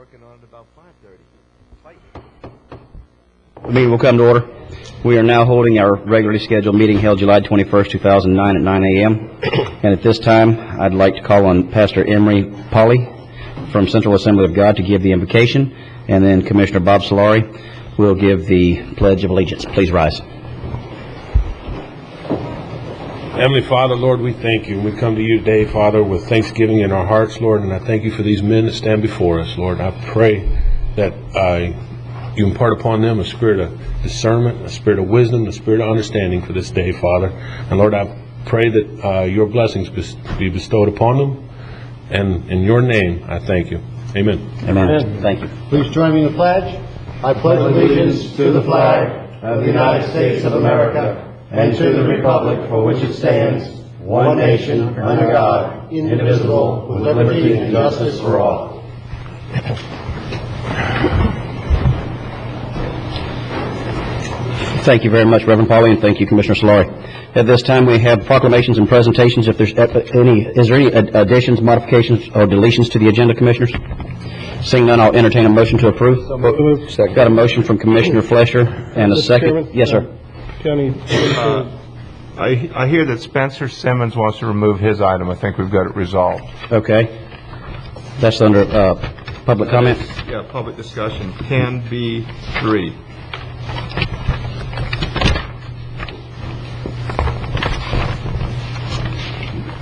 working on it about 5:30. Fight. The meeting will come to order. We are now holding our regularly scheduled meeting held July 21st, 2009 at 9 a.m. And at this time, I'd like to call on Pastor Emery Polly from Central Assembly of God to give the invocation, and then Commissioner Bob Solari will give the Pledge of Allegiance. Please rise. Heavenly Father, Lord, we thank you. We come to you today, Father, with thanksgiving in our hearts, Lord, and I thank you for these men that stand before us, Lord. I pray that you impart upon them a spirit of discernment, a spirit of wisdom, a spirit of understanding for this day, Father. And Lord, I pray that your blessings be bestowed upon them. And in your name, I thank you. Amen. Amen. Thank you. Please join me in the pledge. I pledge allegiance to the flag of the United States of America and to the republic for which it stands, one nation, under God, indivisible, with liberty and justice for all. Thank you very much, Reverend Polly, and thank you, Commissioner Solari. At this time, we have proclamations and presentations. If there's is there any additions, modifications, or deletions to the agenda, Commissioners? Seeing none, I'll entertain a motion to approve. Second. Got a motion from Commissioner Flesher and a second. Chairman? Yes, sir. County. I hear that Spencer Simmons wants to remove his item. I think we've got it resolved. Okay. That's under public comment. Yeah, public discussion. 10B3.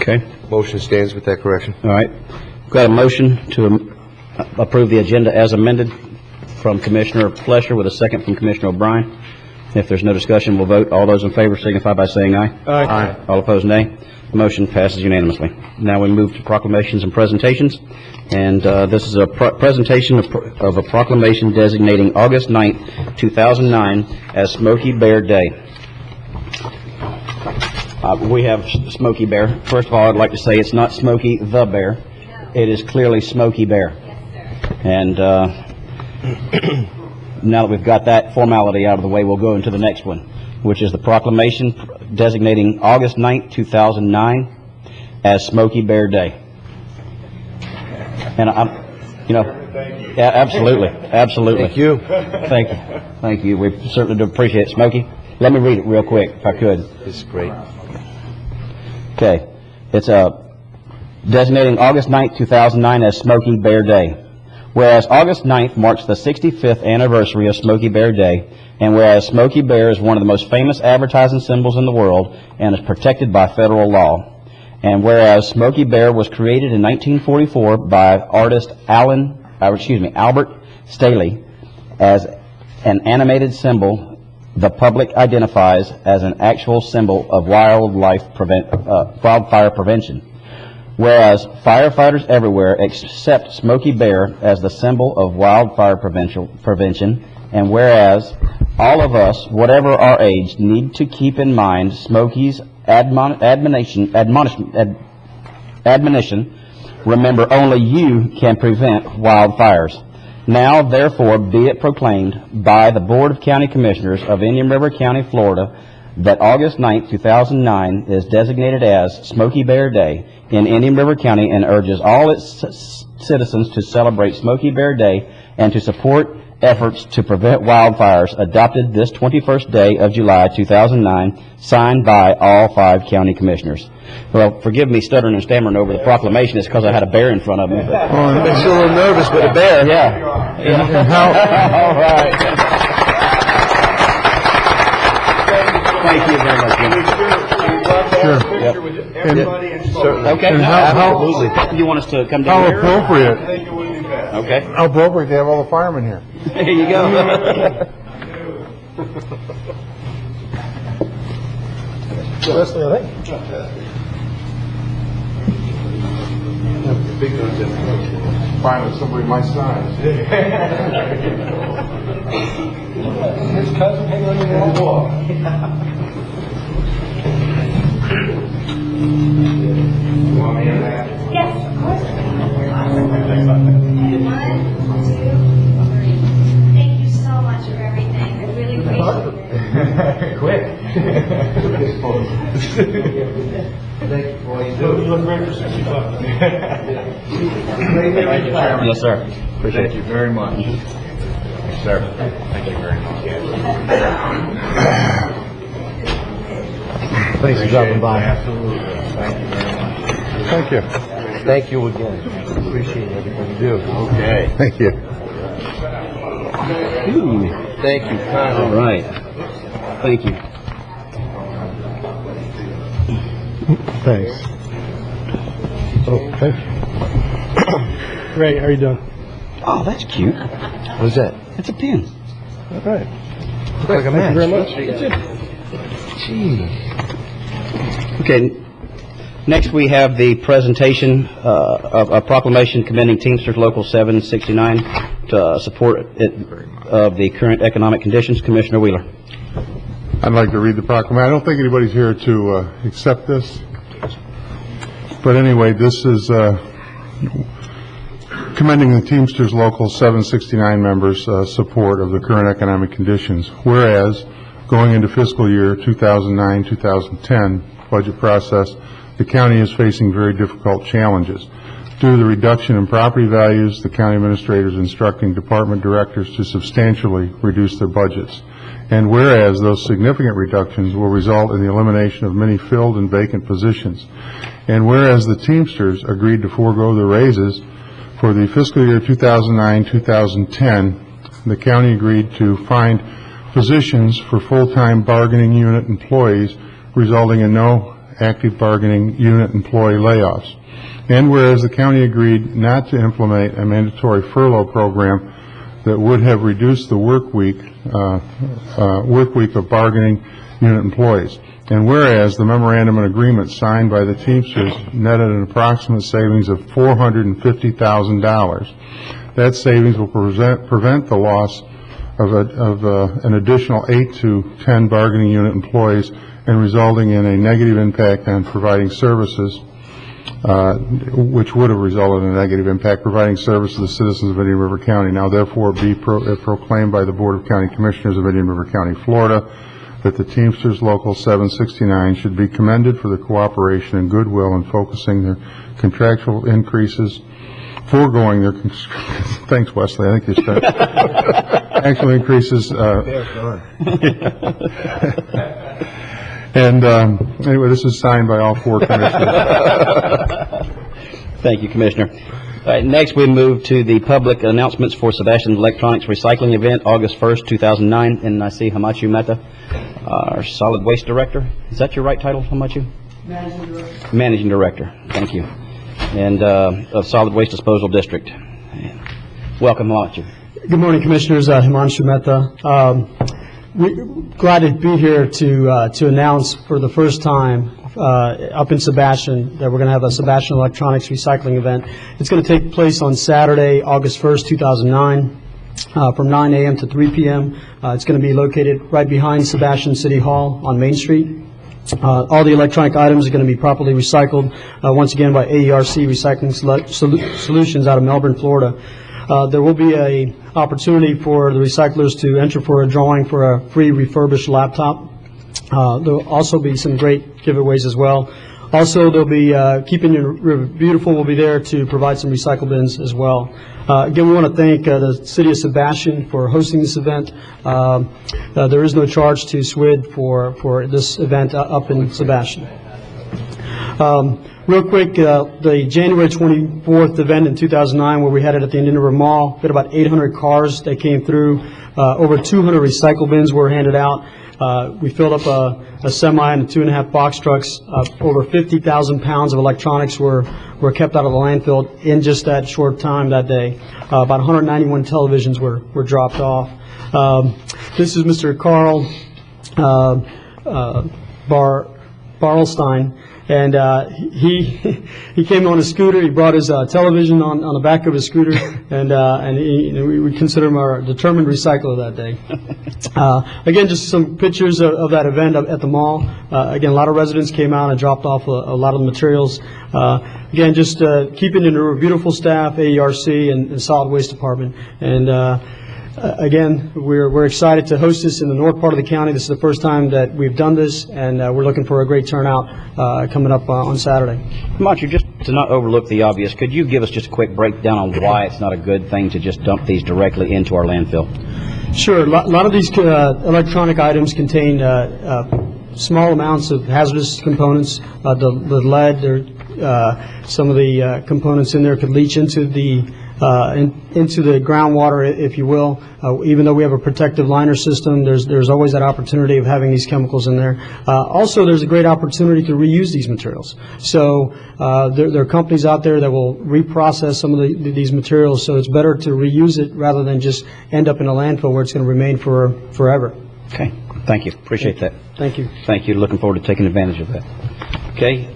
Okay. Motion stands with that correction. All right. Got a motion to approve the agenda as amended from Commissioner Flesher with a second from Commissioner O'Brien. If there's no discussion, we'll vote. All those in favor signify by saying aye. Aye. All opposed, nay. The motion passes unanimously. Now we move to proclamations and presentations. And this is a presentation of a proclamation designating August 9th, 2009 as Smokey Bear Day. We have Smokey Bear. First of all, I'd like to say it's not Smokey the Bear. It is clearly Smokey Bear. And now that we've got that formality out of the way, we'll go into the next one, which is the proclamation designating August 9th, 2009 as Smokey Bear Day. And yeah, absolutely. Thank you. Thank you. We certainly do appreciate it, Smokey. Let me read it real quick, if I could. This is great. Okay. It's designating August 9th, 2009 as Smokey Bear Day. Whereas August 9th marks the 65th anniversary of Smokey Bear Day, and whereas Smokey Bear is one of the most famous advertising symbols in the world and is protected by federal law, and whereas Smokey Bear was created in 1944 by artist Albert Staley as an animated symbol, the public identifies as an actual symbol of wildfire prevention. Whereas firefighters everywhere accept Smokey Bear as the symbol of wildfire prevention, and whereas all of us, whatever our age, need to keep in mind Smokey's admonition, remember only you can prevent wildfires. Now, therefore, be it proclaimed by the Board of County Commissioners of Indian River County, Florida, that August 9th, 2009 is designated as Smokey Bear Day in Indian River County and urges all its citizens to celebrate Smokey Bear Day and to support efforts to prevent wildfires adopted this 21st day of July 2009, signed by all 5 county commissioners. Well, forgive me stuttering and stammering over the proclamation. It's because I had a bear in front of me. Makes you a little nervous with a bear. Yeah. And how? All right. Thank you very much, Jim. Sure. Yep. Okay. And Absolutely. You want us to come down How here? appropriate. Okay. How appropriate to have all the firemen here. Here you go. Leslie, I think. Big guns in finally somebody my size. His cousin hanging on your wall. You want me in that? Yes, of course. 1, 2, 3. Thank you so much for everything. I really appreciate it. Quick. Thank you for You look great for 65. Thank you, Chairman. Yes, sir. Appreciate Thank you very much. Yes, sir. Thank you very much. Thanks for dropping by. Absolutely. Thank you very much. Thank you. Thank you again. Appreciate everything you do. Okay. Thank you. Ooh. Thank you kindly. All right. Thank you. Thanks. Oh, thank you. Great, how are you doing? Oh, that's cute. What's that? It's a pin. All right. Look like a match. Thank you very much. Gee. Okay. Next, we have the presentation of a proclamation commending Teamsters Local 769 to support of the current economic conditions. Commissioner Wheeler. I'd like to read the proclamation. I don't think anybody's here to accept this. But anyway, this is commending the Teamsters Local 769 members' support of the current economic conditions. Whereas, going into fiscal year 2009-2010 budget process, the county is facing very difficult challenges. Due to the reduction in property values, the county administrator is instructing department directors to substantially reduce their budgets. And whereas those significant reductions will result in the elimination of many filled and vacant positions. And whereas the Teamsters agreed to forego the raises for the fiscal year 2009-2010, the county agreed to find positions for full-time bargaining unit employees, resulting in no active bargaining unit employee layoffs. And whereas the county agreed not to implement a mandatory furlough program that would have reduced the work week of bargaining unit employees. And whereas the memorandum and agreement signed by the Teamsters netted an approximate savings of $450,000. That savings will prevent the loss of an additional 8 to 10 bargaining unit employees and resulting in a negative impact on providing services, which would have resulted in a negative impact providing service to the citizens of Indian River County. Now, therefore, be proclaimed by the Board of County Commissioners of Indian River County, Florida, that the Teamsters Local 769 should be commended for the cooperation and goodwill in focusing their contractual increases, foregoing their thanks, Wesley. I think you should actual increases. And anyway, this is signed by all 4 commissioners. Thank you, Commissioner. All right, next we move to the public announcements for Sebastian's Electronics Recycling Event, August 1st, 2009. And I see Hamachu Mehta, our Solid Waste Director. Is that your right title, Hamachu? Managing Director. Managing Director. Thank you. And of Solid Waste Disposal District. Welcome, Hamachu. Good morning, Commissioners. Himanshu Mehta. We're glad to be here to announce for the first time up in Sebastian that we're going to have a Sebastian Electronics Recycling Event. It's going to take place on Saturday, August 1st, 2009, from 9 a.m. to 3 p.m. It's going to be located right behind Sebastian City Hall on Main Street. All the electronic items are going to be properly recycled, once again by AERC Recycling Solutions out of Melbourne, Florida. There will be an opportunity for the recyclers to enter for a drawing for a free refurbished laptop. There will also be some great giveaways as well. Also, there'll be Keeping Your River Beautiful will be there to provide some recycle bins as well. Again, we want to thank the City of Sebastian for hosting this event. There is no charge to SWID for this event up in Sebastian. Real quick, the January 24th event in 2009 where we had it at the Indian River Mall, we had about 800 cars that came through. Over 200 recycle bins were handed out. We filled up a semi and 2.5 box trucks. Over 50,000 pounds of electronics were kept out of the landfill in just that short time that day. About 191 televisions were dropped off. This is Mr. Carl Barlstein. And he came on a scooter. He brought his television on the back of his scooter, and we consider him our determined recycler that day. Again, just some pictures of that event at the mall. Again, a lot of residents came out and dropped off a lot of the materials. Again, just keeping in a beautiful staff, AERC and Solid Waste Department. And Again, we're excited to host this in the north part of the county. This is the first time that we've done this, and we're looking for a great turnout coming up on Saturday. Himanshu, just to not overlook the obvious, could you give us just a quick breakdown on why it's not a good thing to just dump these directly into our landfill? Sure. A lot of these electronic items contain small amounts of hazardous components. The lead, some of the components in there could leach into the groundwater, if you will. Even though we have a protective liner system, there's always that opportunity of having these chemicals in there. Also, there's a great opportunity to reuse these materials. So there are companies out there that will reprocess some of these materials, so it's better to reuse it rather than just end up in a landfill where it's going to remain forever. Okay, thank you. Appreciate that. Thank you. Thank you. Looking forward to taking advantage of that. Okay,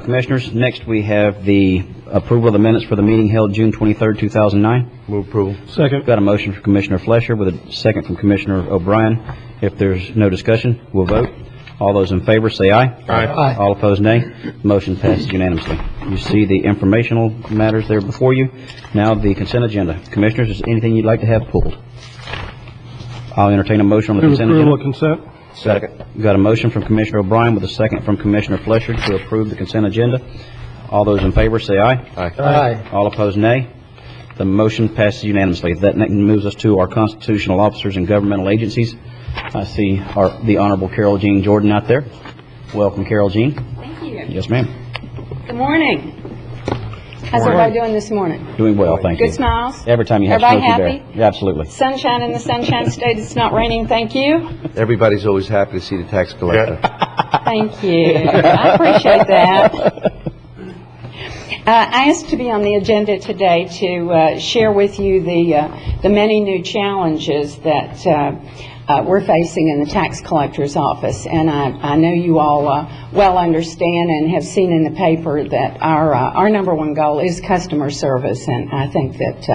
Commissioners, next we have the approval of the minutes for the meeting held June 23rd, 2009. Move approval. Second. Got a motion from Commissioner Flesher with a second from Commissioner O'Brien. If there's no discussion, we'll vote. All those in favor say aye. Aye. All opposed, nay. Motion passes unanimously. You see the informational matters there before you. Now the consent agenda. Commissioners, is there anything you'd like to have pulled? I'll entertain a motion on the consent agenda. Approval of consent. Second. Got a motion from Commissioner O'Brien with a second from Commissioner Flesher to approve the consent agenda. All those in favor say aye. Aye. All opposed, nay. The motion passes unanimously. That moves us to our constitutional officers and governmental agencies. I see the Honorable Carol Jean Jordan out there. Welcome, Carol Jean. Thank you. Yes, ma'am. Good morning. How's everybody doing this morning? Doing well, thank you. Good smiles? Every time you have Everybody Smokey happy? Bear. Yeah, absolutely. Sunshine in the Sunshine State. It's not raining. Thank you. Everybody's always happy to see the tax collector. Thank you. I appreciate that. I asked to be on the agenda today to share with you the many new challenges that we're facing in the tax collector's office, and I know you all well understand and have seen in the paper that our number one goal is customer service, and I think that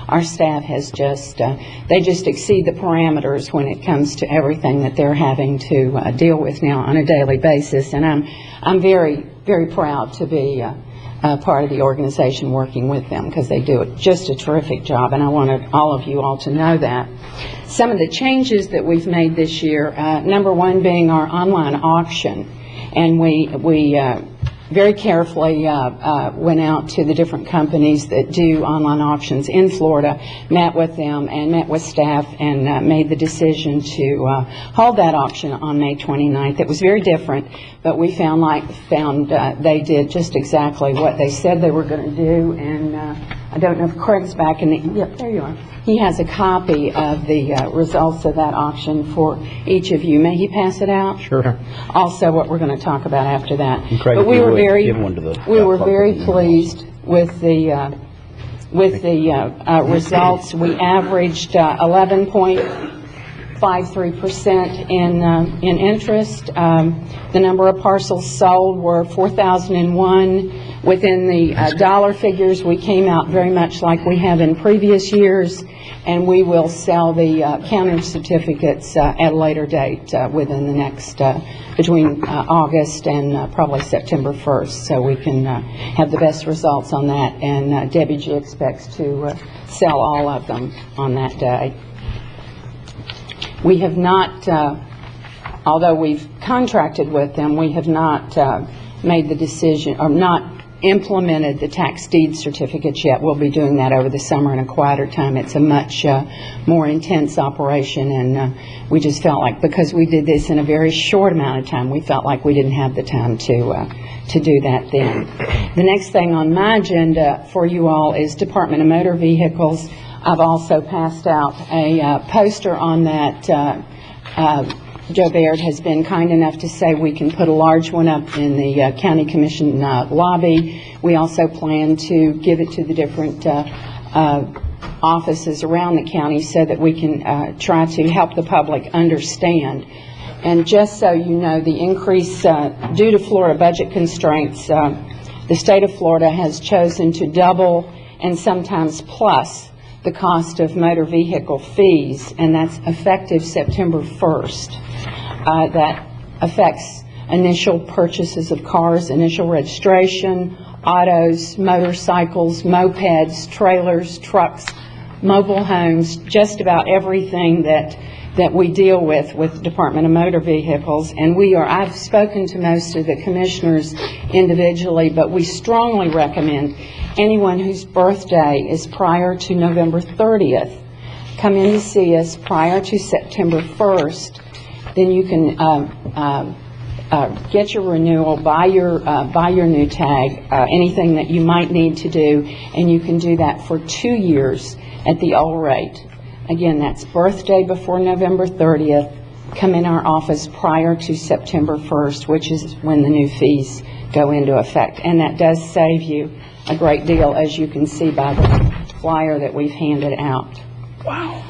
our staff has they just exceed the parameters when it comes to everything that they're having to deal with now on a daily basis, and I'm very, very proud to be part of the organization working with them, because they do just a terrific job, and I wanted all of you all to know that. Some of the changes that we've made this year, number one being our online auction, and we very carefully went out to the different companies that do online auctions in Florida, met with them and met with staff, and made the decision to hold that auction on May 29th. It was very different, but we found they did just exactly what they said they were going to do, and I don't know if Craig's back in the, yep, there you are. He has a copy of the results of that auction for each of you. May he pass it out? Sure. Also, what we're going to talk about after that. And Craig, but we were give one to the we were very pleased with the results. We averaged 11.53% in interest. The number of parcels sold were 4,001. Within the dollar figures, we came out very much like we have in previous years, and we will sell the counting certificates at a later date within the next, between August and probably September 1st, so we can have the best results on that, and Debbie G expects to sell all of them on that day. We have not, although we've contracted with them, we have not made the decision, or not implemented the tax deed certificates yet. We'll be doing that over the summer in a quieter time. It's a much more intense operation, and we just felt like, because we did this in a very short amount of time, we felt like we didn't have the time to do that then. The next thing on my agenda for you all is Department of Motor Vehicles. I've also passed out a poster on that. Joe Baird has been kind enough to say we can put a large one up in the county commission lobby. We also plan to give it to the different offices around the county so that we can try to help the public understand. And just so you know, the increase due to Florida budget constraints, the state of Florida has chosen to double and sometimes plus the cost of motor vehicle fees, and that's effective September 1st. That affects initial purchases of cars, initial registration, autos, motorcycles, mopeds, trailers, trucks, mobile homes, just about everything that we deal with the Department of Motor Vehicles. And I've spoken to most of the commissioners individually, but we strongly recommend anyone whose birthday is prior to November 30th, come in to see us prior to September 1st. Then you can get your renewal, buy your new tag, anything that you might need to do, and you can do that for 2 years at the old rate. Again, that's birthday before November 30th. Come in our office prior to September 1st, which is when the new fees go into effect. And that does save you a great deal, as you can see by the flyer that we've handed out. Wow.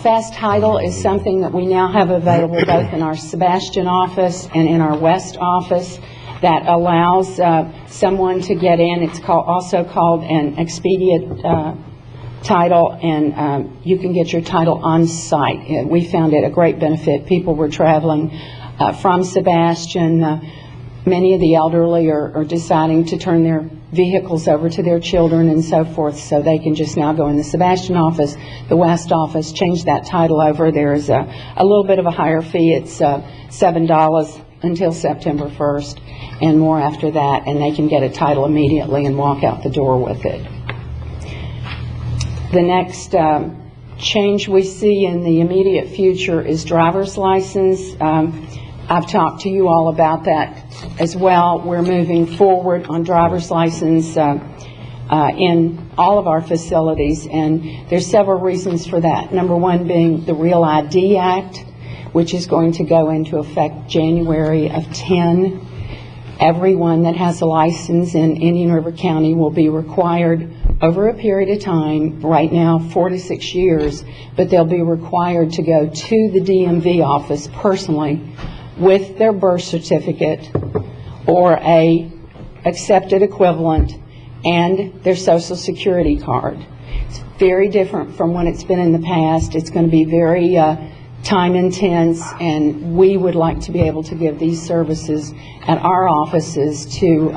Fast Title is something that we now have available both in our Sebastian office and in our West office that allows someone to get in. It's also called an expedient title, and you can get your title on site. We found it a great benefit. People were traveling from Sebastian. Many of the elderly are deciding to turn their vehicles over to their children and so forth, so they can just now go in the Sebastian office, the West office, change that title over. There's a little bit of a higher fee. It's $7 until September 1st and more after that, and they can get a title immediately and walk out the door with it. The next change we see in the immediate future is driver's license. I've talked to you all about that as well. We're moving forward on driver's license in all of our facilities, and there's several reasons for that. Number one being the Real ID Act, which is going to go into effect January of 10. Everyone that has a license in Indian River County will be required over a period of time, right now 4 to 6 years, but they'll be required to go to the DMV office personally with their birth certificate or a accepted equivalent and their Social Security card. It's very different from when it's been in the past. It's going to be very time intense, and we would like to be able to give these services at our offices to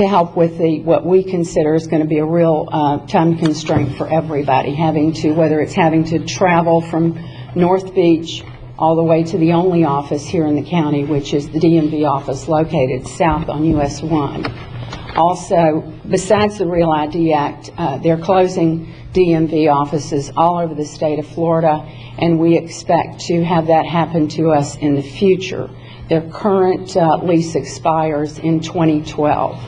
help with what we consider is going to be a real time constraint for everybody, whether it's having to travel from North Beach all the way to the only office here in the county, which is the DMV office located south on US 1. Also, besides the Real ID Act, they're closing DMV offices all over the state of Florida, and we expect to have that happen to us in the future. Their current lease expires in 2012.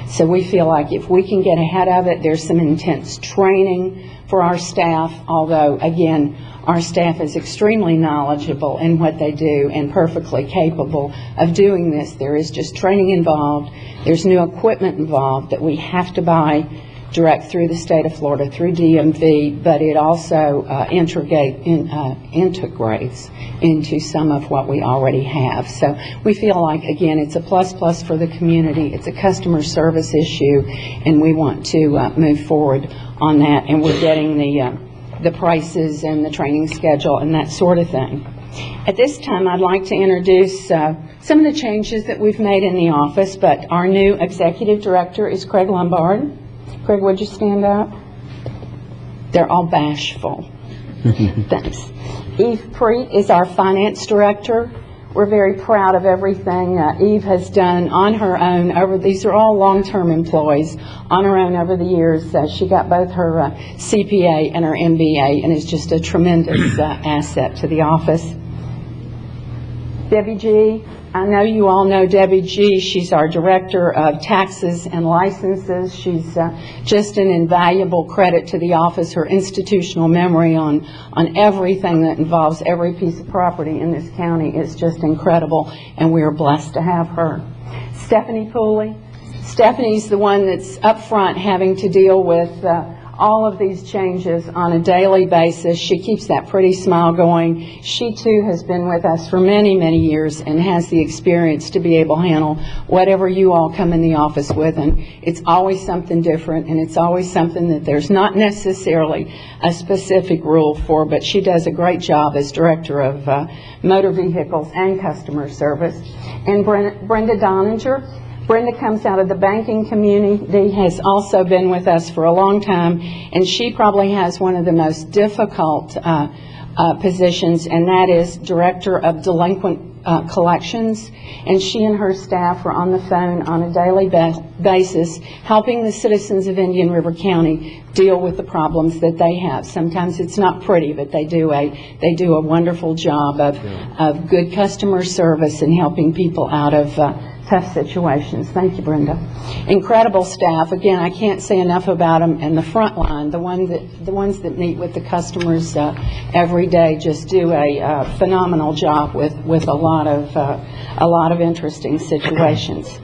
So we feel like if we can get ahead of it, there's some intense training for our staff, although, again, our staff is extremely knowledgeable in what they do and perfectly capable of doing this. There is just training involved. There's new equipment involved that we have to buy direct through the state of Florida, through DMV, but it also integrates into some of what we already have. So we feel like, again, it's a plus for the community. It's a customer service issue, and we want to move forward on that, and we're getting the prices and the training schedule and that sort of thing. At this time, I'd like to introduce some of the changes that we've made in the office, but our new executive director is Craig Lombard. Craig, would you stand up? They're all bashful. Thanks. Eve Preet is our finance director. We're very proud of everything Eve has done on her own. These are all long-term employees on her own over the years. She got both her CPA and her MBA, and is just a tremendous asset to the office. Debbie G. I know you all know Debbie G. She's our Director of Taxes and Licenses. She's just an invaluable credit to the office. Her institutional memory on everything that involves every piece of property in this county is just incredible, and we are blessed to have her. Stephanie Pooley. Stephanie's the one that's up front having to deal with all of these changes on a daily basis. She keeps that pretty smile going. She too has been with us for many, many years and has the experience to be able to handle whatever you all come in the office with. And it's always something different, and it's always something that there's not necessarily a specific rule for, but she does a great job as Director of Motor Vehicles and Customer Service. And Brenda Doninger. Brenda comes out of the banking community, has also been with us for a long time, and she probably has one of the most difficult positions, and that is Director of Delinquent Collections. And she and her staff are on the phone on a daily basis, helping the citizens of Indian River County deal with the problems that they have. Sometimes it's not pretty, but they do a wonderful job of good customer service and helping people out of tough situations. Thank you, Brenda. Incredible staff. Again, I can't say enough about them. And the front line, the ones that meet with the customers every day, just do a phenomenal job with a lot of interesting situations.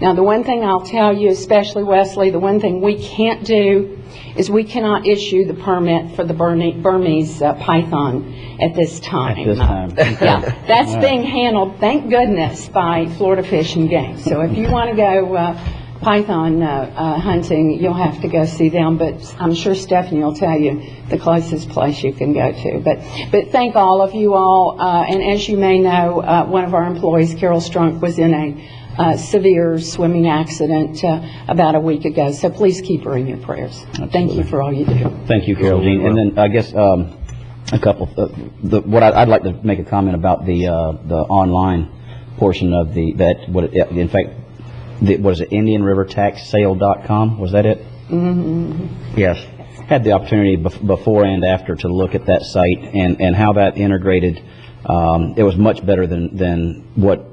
Now, the one thing I'll tell you, especially Wesley, the one thing we can't do is we cannot issue the permit for the Burmese python at this time. At this time. Yeah, that's being handled, thank goodness, by Florida Fish and Game. So if you want to go python hunting, you'll have to go see them. But I'm sure Stephanie will tell you the closest place you can go to. But thank all of you all. And as you may know, one of our employees, Carol Strunk, was in a severe swimming accident about a week ago. So please keep her in your prayers. Absolutely. Thank you for all you do. Thank you, Carol Jean. And then I guess a couple. What I'd like to make a comment about the online portion of in fact, what is it? IndianRiverTaxSale.com. Was that it? Mm-hmm. Yes. Had the opportunity before and after to look at that site and how that integrated. It was much better than what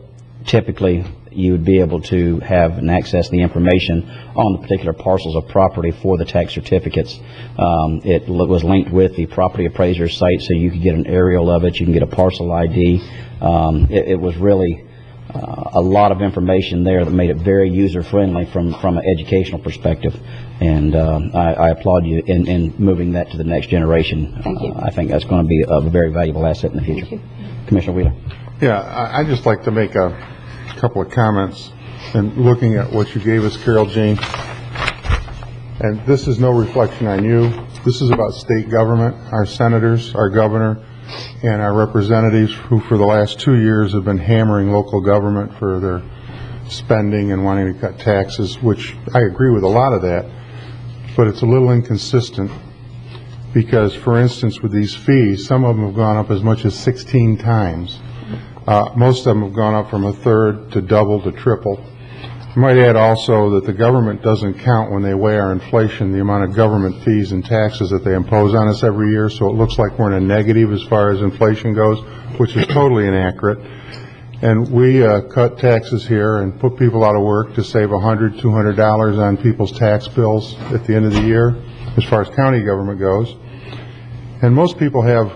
typically you would be able to have and access the information on the particular parcels of property for the tax certificates. It was linked with the property appraiser site, so you could get an aerial of it. You can get a parcel ID. It was really a lot of information there that made it very user-friendly from an educational perspective. And I applaud you in moving that to the next generation. Thank you. I think that's going to be a very valuable asset in the future. Thank you. Commissioner Wheeler. Yeah, I'd just like to make a couple of comments and looking at what you gave us, Carol Jean. And this is no reflection on you. This is about state government, our senators, our governor, and our representatives who for the last 2 years have been hammering local government for their spending and wanting to cut taxes, which I agree with a lot of that, but it's a little inconsistent because, for instance, with these fees, some of them have gone up as much as 16 times. Most of them have gone up from a third to double to triple. I might add also that the government doesn't count when they weigh our inflation, the amount of government fees and taxes that they impose on us every year, so it looks like we're in a negative as far as inflation goes, which is totally inaccurate. And we cut taxes here and put people out of work to save $100, $200 on people's tax bills at the end of the year, as far as county government goes. And most people have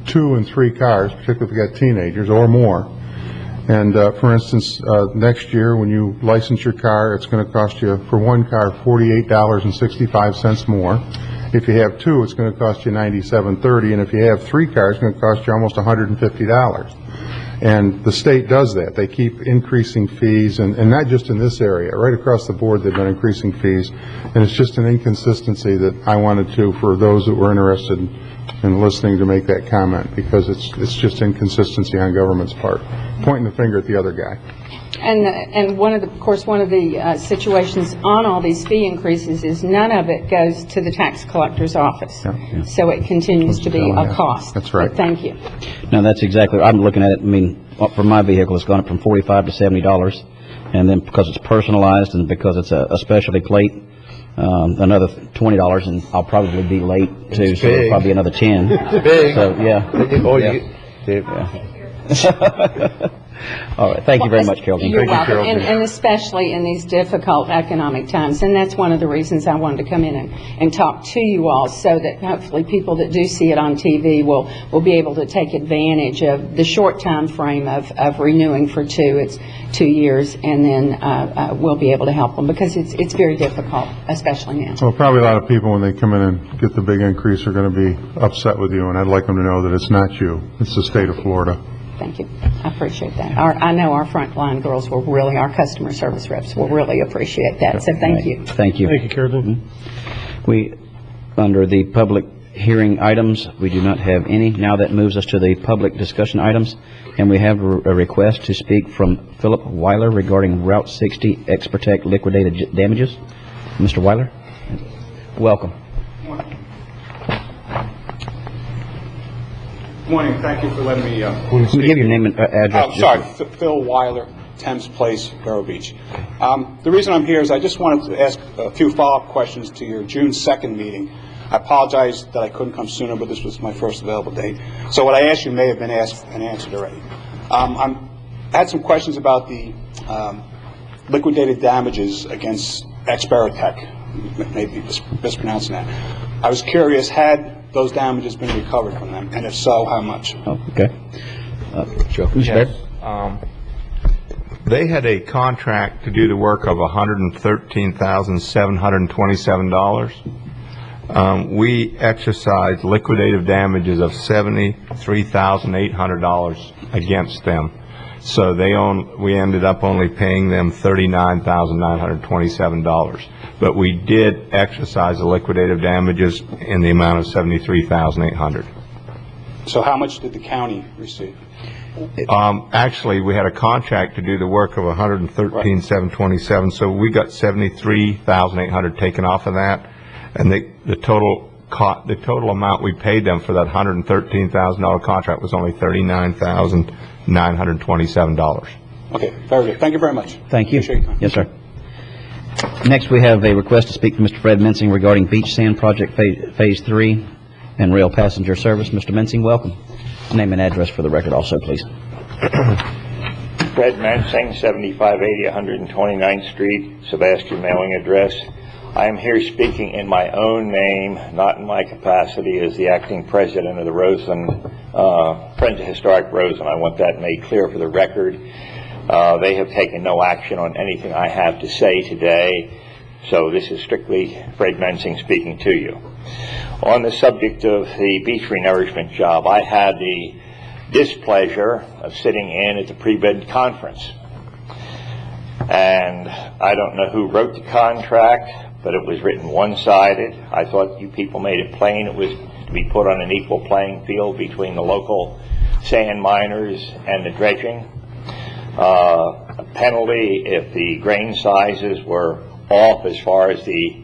2 and 3 cars, particularly if you've got teenagers or more. And for instance, next year when you license your car, it's going to cost you, for one car, $48.65 more. If you have 2, it's going to cost you $97.30, and if you have 3 cars, it's going to cost you almost $150. And the state does that. They keep increasing fees, and not just in this area. Right across the board, they've been increasing fees. And it's just an inconsistency that I wanted to, for those that were interested in listening, to make that comment, because it's just inconsistency on government's part, pointing the finger at the other guy. And one of the situations on all these fee increases is none of it goes to the tax collector's office. Yeah. So it continues to be a cost. That's right. But thank you. No, that's exactly. I'm looking at it. I mean, for my vehicle, it's gone up from $45 to $70, and then because it's personalized and because it's a specialty plate, another $20, and I'll probably be late too, so it'll probably be another $10. It's big. So yeah. All right. Thank you very much, Carol. You're welcome. And especially in these difficult economic times. And that's one of the reasons I wanted to come in and talk to you all, so that hopefully people that do see it on TV will be able to take advantage of the short time frame of renewing for 2. It's 2 years, and then we'll be able to help them, because it's very difficult, especially now. Well, probably a lot of people, when they come in and get the big increase, are going to be upset with you, and I'd like them to know that it's not you. It's the state of Florida. Thank you. I appreciate that. I know our frontline girls will really, our customer service reps will really appreciate that. So thank you. Thank you. Thank you, Carolyn. We, under the public hearing items. We do not have any. Now that moves us to the public discussion items, and we have a request to speak from Philip Weiler regarding Route 60 Ex-Protect liquidated damages. Mr. Weiler, welcome. Good morning. Thank you for letting me Can you give your name and address? sorry, Phil Weiler, Thames Place, Vero Beach. The reason I'm here is I just wanted to ask a few follow-up questions to your June 2nd meeting. I apologize that I couldn't come sooner, but this was my first available date. So what I asked you may have been asked and answered already. I had some questions about the liquidated damages against Ex-Protect. Maybe mispronouncing that. I was curious, had those damages been recovered from them, and if so, how much? Oh, okay. Sure. Yes. They had a contract to do the work of $113,727. We exercised liquidative damages of $73,800 against them. So we ended up only paying them $39,927. But we did exercise the liquidative damages in the amount of $73,800. So how much did the county receive? Actually, we had a contract to do the work of $113,727, so we got $73,800 taken off of that, and the total amount we paid them for that $113,000 contract was only $39,927. Okay, very good. Thank you very much. Thank you. Yes, sir. Next, we have a request to speak from Mr. Fred Mensing regarding Beach Sand Project Phase 3 and rail passenger service. Mr. Mensing, welcome. Name and address for the record also, please. Fred Mensing, 7580 129th Street, Sebastian mailing address. I am here speaking in my own name, not in my capacity as the acting president of the Roseland, Friends of Historic Roseland. I want that made clear for the record. They have taken no action on anything I have to say today, so this is strictly Fred Mensing speaking to you. On the subject of the beach renourishment job, I had the displeasure of sitting in at the pre-bid conference. And I don't know who wrote the contract, but it was written one-sided. I thought you people made it plain it was to be put on an equal playing field between the local sand miners and the dredging. A penalty if the grain sizes were off as far as the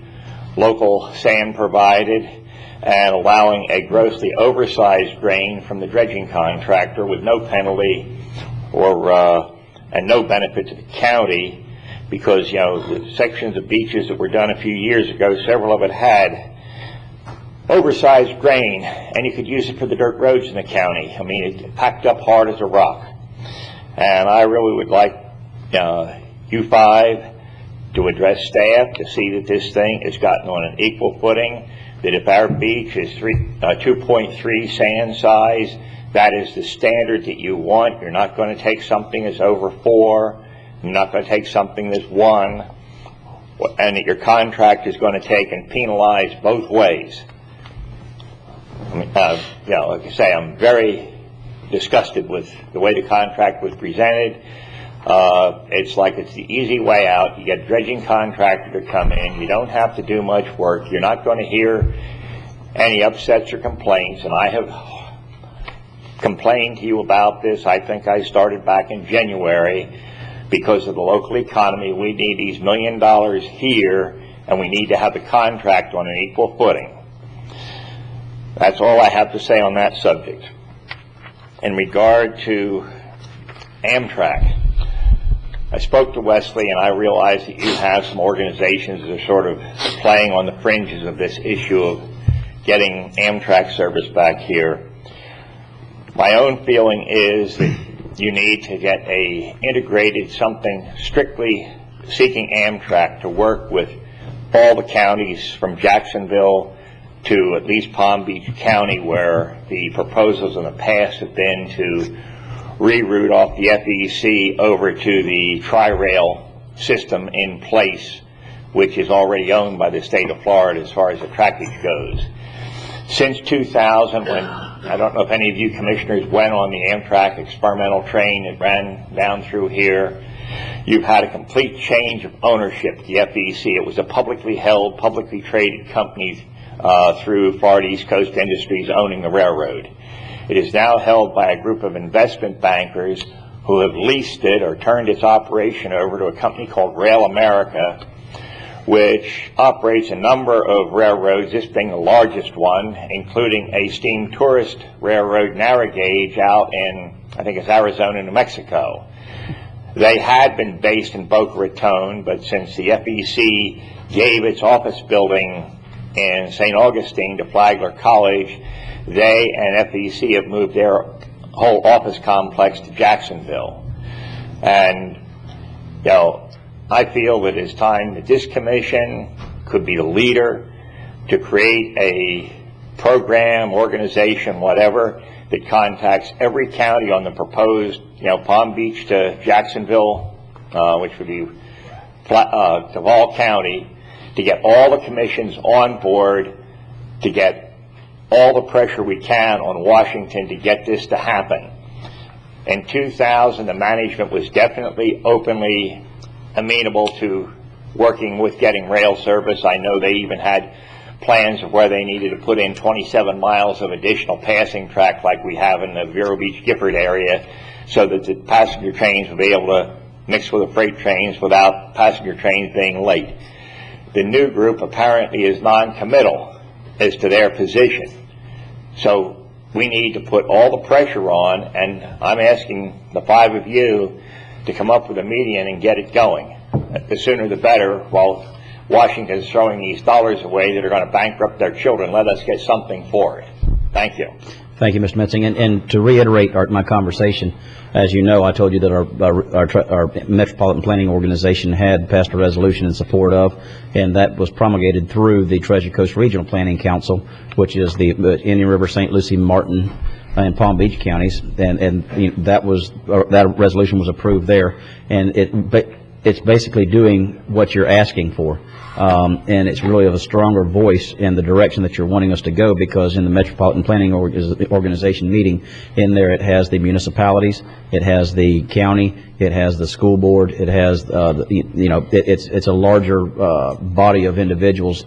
local sand provided, and allowing a grossly oversized grain from the dredging contractor with no penalty and no benefit to the county, because the sections of beaches that were done a few years ago, several of it had oversized grain, and you could use it for the dirt roads in the county. I mean, it packed up hard as a rock. And I really would like U5 to address staff to see that this thing is gotten on an equal footing, that if our beach is 2.3 sand size, that is the standard that you want. You're not going to take something that's over 4. You're not going to take something that's 1, and that your contract is going to take and penalize both ways. I mean, like I say, I'm very disgusted with the way the contract was presented. It's like it's the easy way out. You get a dredging contractor to come in. You don't have to do much work. You're not going to hear any upsets or complaints, and I have complained to you about this. I think I started back in January. Because of the local economy, we need these $1 million here, and we need to have the contract on an equal footing. That's all I have to say on that subject. In regard to Amtrak, I spoke to Wesley, and I realize that you have some organizations that are sort of playing on the fringes of this issue of getting Amtrak service back here. My own feeling is that you need to get a integrated something strictly seeking Amtrak to work with all the counties from Jacksonville to at least Palm Beach County, where the proposals in the past have been to reroute off the FEC over to the Tri-Rail system in place, which is already owned by the state of Florida as far as the trackage goes. Since 2000, when I don't know if any of you commissioners went on the Amtrak experimental train that ran down through here, you've had a complete change of ownership, the FEC. It was a publicly held, publicly traded company through Florida East Coast Industries owning the railroad. It is now held by a group of investment bankers who have leased it or turned its operation over to a company called Rail America, which operates a number of railroads, this being the largest one, including a steam tourist railroad narrow gauge out in, I think it's Arizona, New Mexico. They had been based in Boca Raton, but since the FEC gave its office building in St. Augustine to Flagler College, they and FEC have moved their whole office complex to Jacksonville. And, you know, I feel that it's time that this commission could be the leader to create a program, organization, whatever, that contacts every county on the proposed, you know, Palm Beach to Jacksonville, which would be Duval County, to get all the commissions on board, to get all the pressure we can on Washington to get this to happen. In 2000, the management was definitely openly amenable to working with getting rail service. I know they even had plans of where they needed to put in 27 miles of additional passing track like we have in the Vero Beach Gifford area, so that the passenger trains would be able to mix with the freight trains without passenger trains being late. The new group apparently is non-committal as to their position. So we need to put all the pressure on, and I'm asking the five of you to come up with a median and get it going. The sooner the better, while Washington is throwing these dollars away that are going to bankrupt their children. Let us get something for it. Thank you. Thank you, Mr. Mensing. And to reiterate my conversation, as you know, I told you that our Metropolitan Planning Organization had passed a resolution in support of, and that was promulgated through the Treasure Coast Regional Planning Council, which is the Indian River, St. Lucie, Martin, and Palm Beach counties, and you know, that resolution was approved there, and it's basically doing what you're asking for. And it's really of a stronger voice in the direction that you're wanting us to go, because in the Metropolitan Planning Organization meeting, in there it has the municipalities, it has the county, it has the school board, it has, it's a larger body of individuals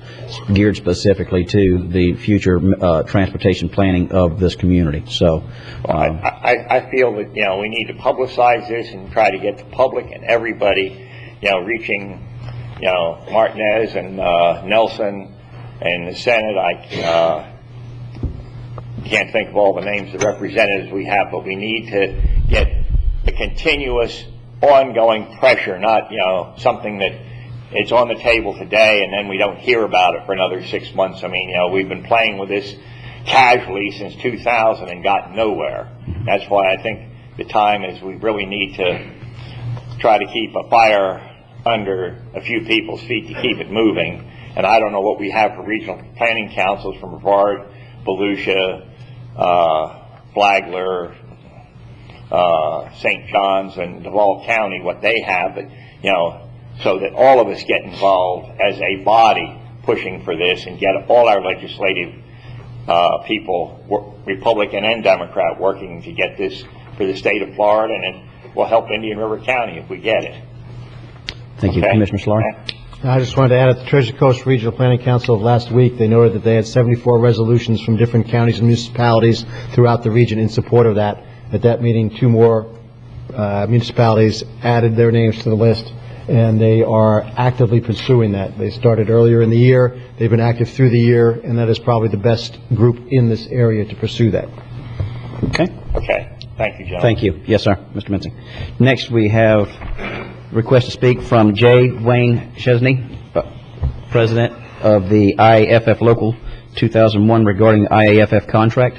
geared specifically to the future transportation planning of this community. So, I feel that, you know, we need to publicize this and try to get the public and everybody, you know, reaching, you know, Martinez and Nelson and the Senate. I can't think of all the names of the representatives we have, but we need to get a continuous, ongoing pressure, not, you know, something that it's on the table today and then we don't hear about it for another 6 months. I mean, you know, we've been playing with this casually since 2000 and got nowhere. That's why I think the time is we really need to try to keep a fire under a few people's feet to keep it moving. And I don't know what we have for regional planning councils from Brevard, Volusia, Flagler, St. John's, and Duval County, what they have, but, you know, so that all of us get involved as a body pushing for this and get all our legislative people, Republican and Democrat, working to get this for the state of Florida, and it will help Indian River County if we get it. Thank you. Commissioner Solari. I just wanted to add, at the Treasure Coast Regional Planning Council of last week, they noted that they had 74 resolutions from different counties and municipalities throughout the region in support of that. At that meeting, 2 more municipalities added their names to the list, and they are actively pursuing that. They started earlier in the year, they've been active through the year, and that is probably the best group in this area to pursue that. Okay. Okay. Thank you, John. Thank you. Yes, sir, Mr. Mensing. Next, we have request to speak from J. Wayne Chesney, President of the IAFF Local 2001, regarding the IAFF contract.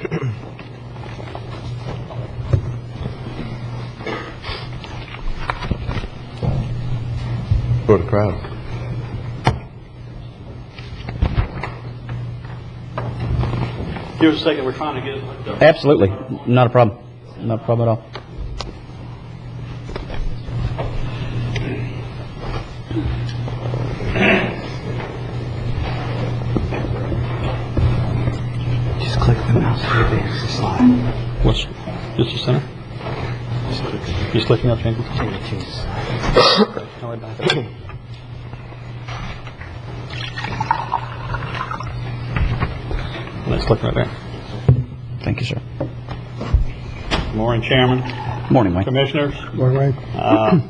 For the crowd. Give us a second, we're trying to get it hooked up. Absolutely. Not a problem. Not a problem at all. Just click the mouse to advance the slide. What's just the center? Just clicking up changes? Click right there. Thank you, sir. Morning, Chairman, Morning, Wayne. Commissioners. Morning, Wayne. I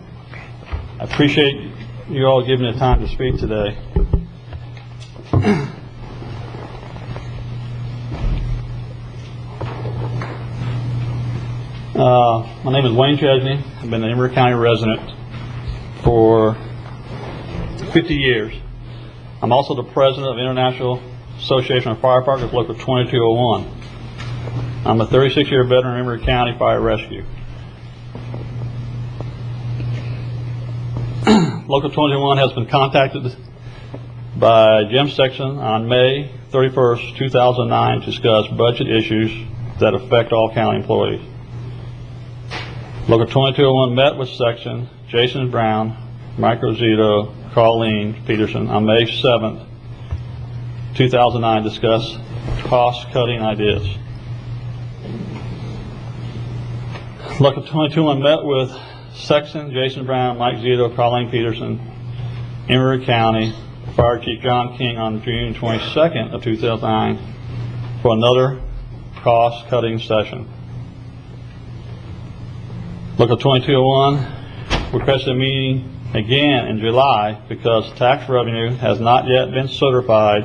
appreciate you all giving the time to speak today. My name is Wayne Chesney. I've been an Emory County resident for 50 years. I'm also the president of International Association of Firefighters, Local 2201. I'm a 36-year veteran of Emory County Fire Rescue. Local 21 has been contacted by Jim Sexton on May 31st, 2009 to discuss budget issues that affect all county employees. Local 2201 met with Sexton, Jason Brown, Mike Rosito, Colleen Peterson on May 7th, 2009 to discuss cost-cutting ideas. Local 2201 met with Sexton, Jason Brown, Mike Zito, Colleen Peterson, Emory County, Fire Chief John King on June 22nd of 2009 for another cost-cutting session. Local 2201 requested a meeting again in July because tax revenue has not yet been certified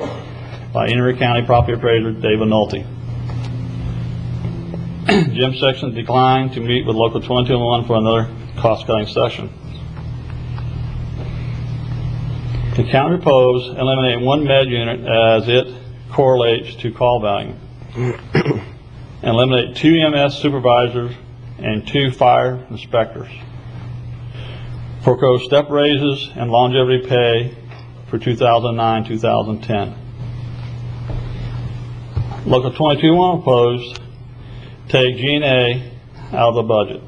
by Emory County Property Appraiser David Nolte. Jim Sexton declined to meet with Local 2201 for another cost-cutting session. The county proposed eliminating one med unit as it correlates to call volume, and eliminate 2 EMS supervisors and 2 fire inspectors. Forego step raises and longevity pay for 2009-2010. Local 2201 proposed take G&A out of the budget.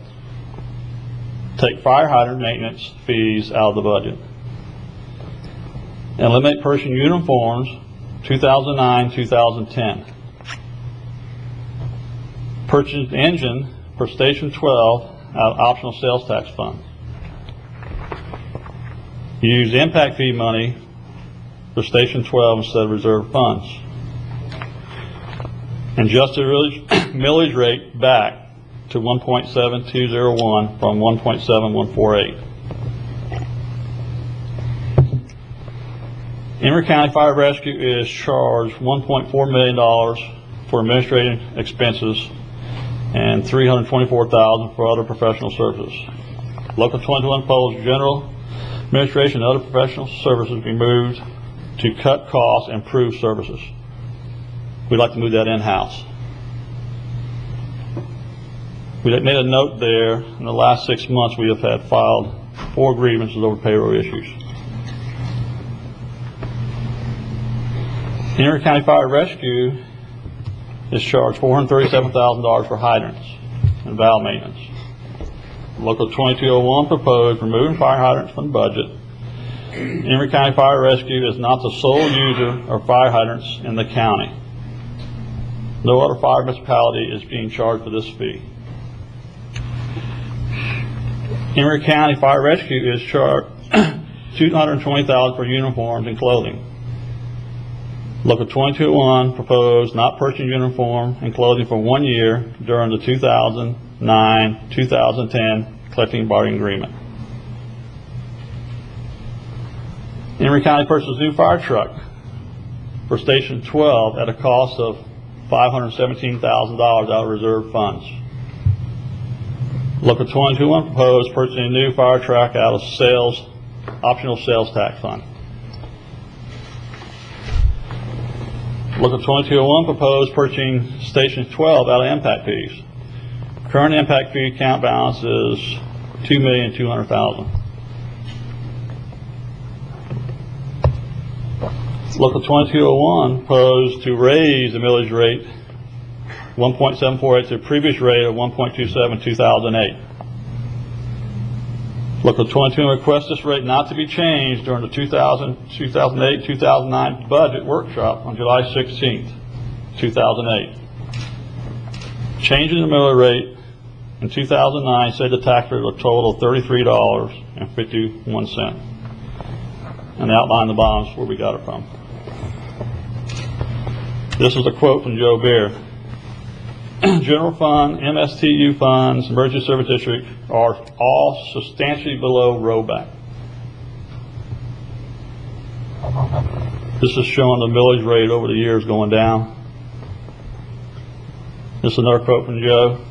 Take fire hydrant maintenance fees out of the budget. And eliminate person uniforms 2009-2010. Purchase engine for Station 12 out of optional sales tax fund. Use impact fee money for Station 12 instead of reserve funds. And adjust the millage rate back to 1.7201 from 1.7148. Emory County Fire Rescue is charged $1.4 million for administrative expenses and $324,000 for other professional services. Local 21 proposed general administration and other professional services be moved to cut costs and improve services. We'd like to move that in-house. We made a note there, in the last 6 months we have had filed 4 grievances over payroll issues. Emory County Fire Rescue is charged $437,000 for hydrants and valve maintenance. Local 2201 proposed removing fire hydrants from the budget. Emory County Fire Rescue is not the sole user of fire hydrants in the county. No other fire municipality is being charged for this fee. Emory County Fire Rescue is charged $220,000 for uniforms and clothing. Local 2201 proposed not purchasing uniform and clothing for 1 year during the 2009-2010 collective bargaining agreement. Emory County purchased a new fire truck for Station 12 at a cost of $517,000 out of reserve funds. Local 2201 proposed purchasing a new fire truck out of optional sales tax fund. Local 2201 proposed purchasing Station 12 out of impact fees. Current impact fee account balance is $2,200,000. Local 2201 proposed to raise the millage rate 1.748 to the previous rate of 1.27 in 2008. Local 22 requests this rate not to be changed during the 2008-2009 budget workshop on July 16th, 2008. Changing the millage rate in 2009 saved the taxpayers a total of $33.51. And outline the bonds where we got it from. This is a quote from Joe Bear. General fund, MSTU funds, emergency service district are all substantially below rollback. This is showing the millage rate over the years going down. This is another quote from Joe.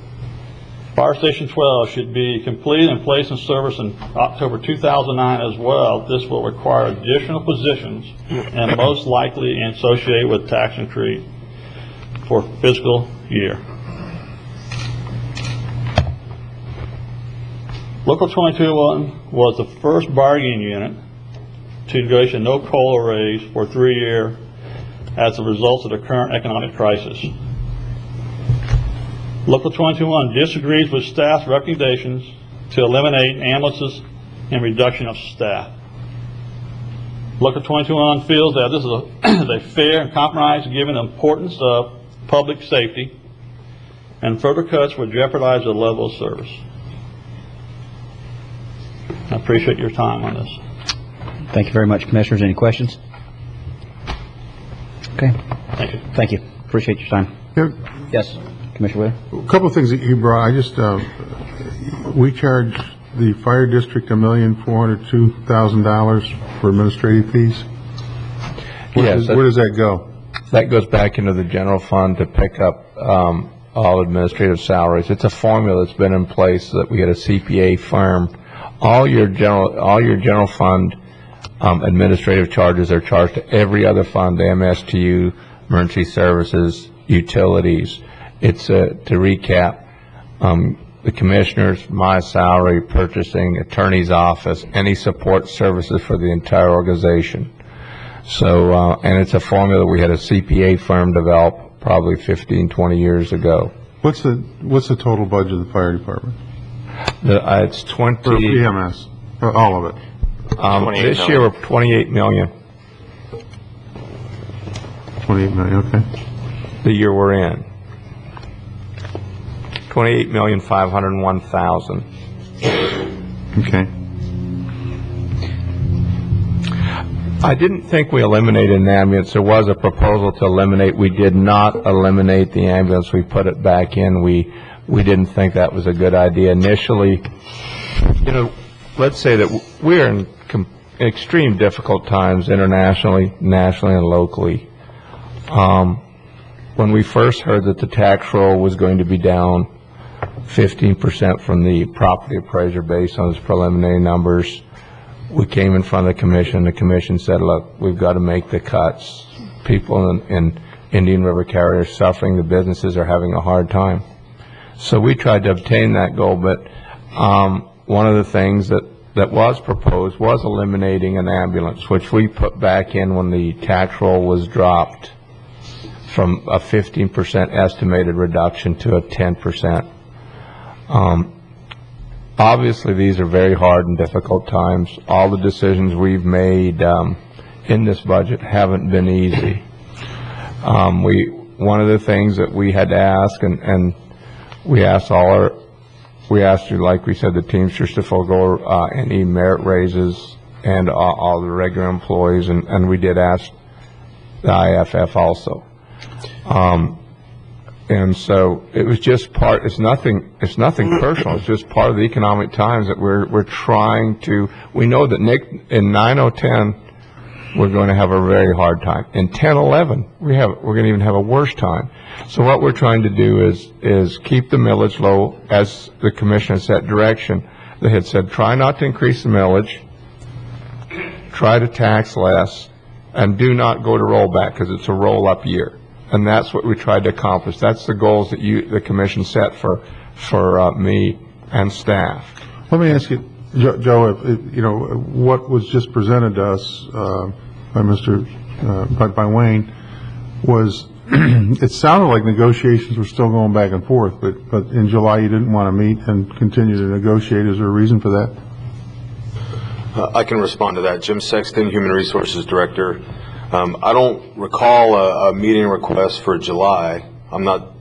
Fire Station 12 should be completed and placed in service in October 2009 as well. This will require additional positions and most likely associated with tax increase for fiscal year. Local 2201 was the first bargaining unit to negotiate no COLA raise for 3 years as a result of the current economic crisis. Local 2201 disagrees with staff's recommendations to eliminate ambulances and reduction of staff. Local 2201 feels that this is a fair and compromise given the importance of public safety, and further cuts would jeopardize the level of service. I appreciate your time on this. Thank you very much, Commissioners. Any questions? Okay. Thank you. Thank you. Appreciate your time. Yeah, Yes, Commissioner Wheeler? a couple of things that you brought. We charge the fire district $1,402,000 for administrative fees. Yes, Where does that go? that goes back into the general fund to pick up all administrative salaries. It's a formula that's been in place so that we get a CPA firm. All your general fund administrative charges are charged to every other fund, the MSTU, emergency services, utilities. It's to recap, the commissioners, my salary, purchasing, attorney's office, any support services for the entire organization. So, and it's a formula we had a CPA firm develop probably 15, 20 years ago. What's the total budget of the fire department? It's 20. For EMS, all of it. This year we're 28 million. 28 million, okay. The year we're in. 28,501,000. Okay. I didn't think we eliminated an ambulance. There was a proposal to eliminate. We did not eliminate the ambulance. We put it back in. We didn't think that was a good idea initially. You know, let's say that we're in extreme difficult times internationally, nationally, and locally. When we first heard that the tax roll was going to be down 15% from the property appraiser based on its preliminary numbers, we came in front of the commission. The commission said, look, we've got to make the cuts. People in Indian River County are suffering. The businesses are having a hard time. So we tried to obtain that goal, but one of the things that was proposed was eliminating an ambulance, which we put back in when the tax roll was dropped from a 15% estimated reduction to a 10%. Obviously, these are very hard and difficult times. All the decisions we've made in this budget haven't been easy. One of the things that we had to ask, and we asked you, like we said, the Teamsters to forego any merit raises and all the regular employees, and we did ask the IFF also. And so it was just part. It's nothing personal. It's just part of the economic times that we're trying to. We know that in 9/10 we're going to have a very hard time. In 10/11 we're going to even have a worse time. So what we're trying to do is keep the millage low, as the commission set direction. They had said try not to increase the millage, try to tax less, and do not go to rollback because it's a roll-up year. And that's what we tried to accomplish. That's the goals that the commission set for me and staff. Let me ask you, Joe, what was just presented to us by Wayne was it sounded like negotiations were still going back and forth, but in July you didn't want to meet and continue to negotiate. Is there a reason for that? I can respond to that. Jim Sexton, Human Resources Director. I don't recall a meeting request for July. I'm not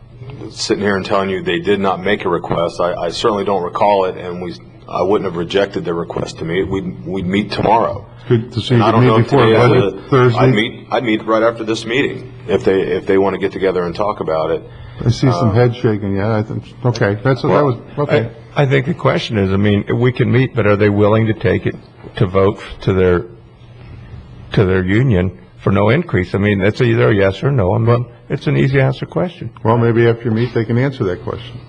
sitting here and telling you they did not make a request. I certainly don't recall it, and I wouldn't have rejected their request to meet. We'd meet tomorrow. Good to see And you I don't know meet if before today, budget Thursday. I'd meet right after this meeting if they want to get together and talk about it. I see some head shaking, yeah, I think, okay, that was, okay. I think the question is, I mean, we can meet, but are they willing to take it to vote to their union for no increase? I mean, it's either a yes or no. I mean, it's an easy answer question. Well, maybe after you meet, they can answer that question.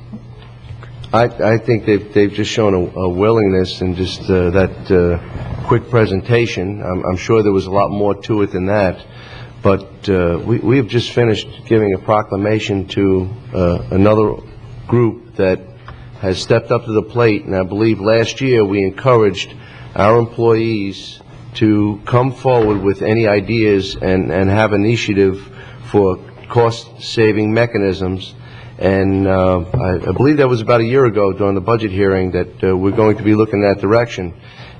I think they've just shown a willingness and just that quick presentation. I'm sure there was a lot more to it than that. But we have just finished giving a proclamation to another group that has stepped up to the plate. And I believe last year we encouraged our employees to come forward with any ideas and have initiative for cost-saving mechanisms. And I believe that was about a year ago during the budget hearing that we're going to be looking in that direction.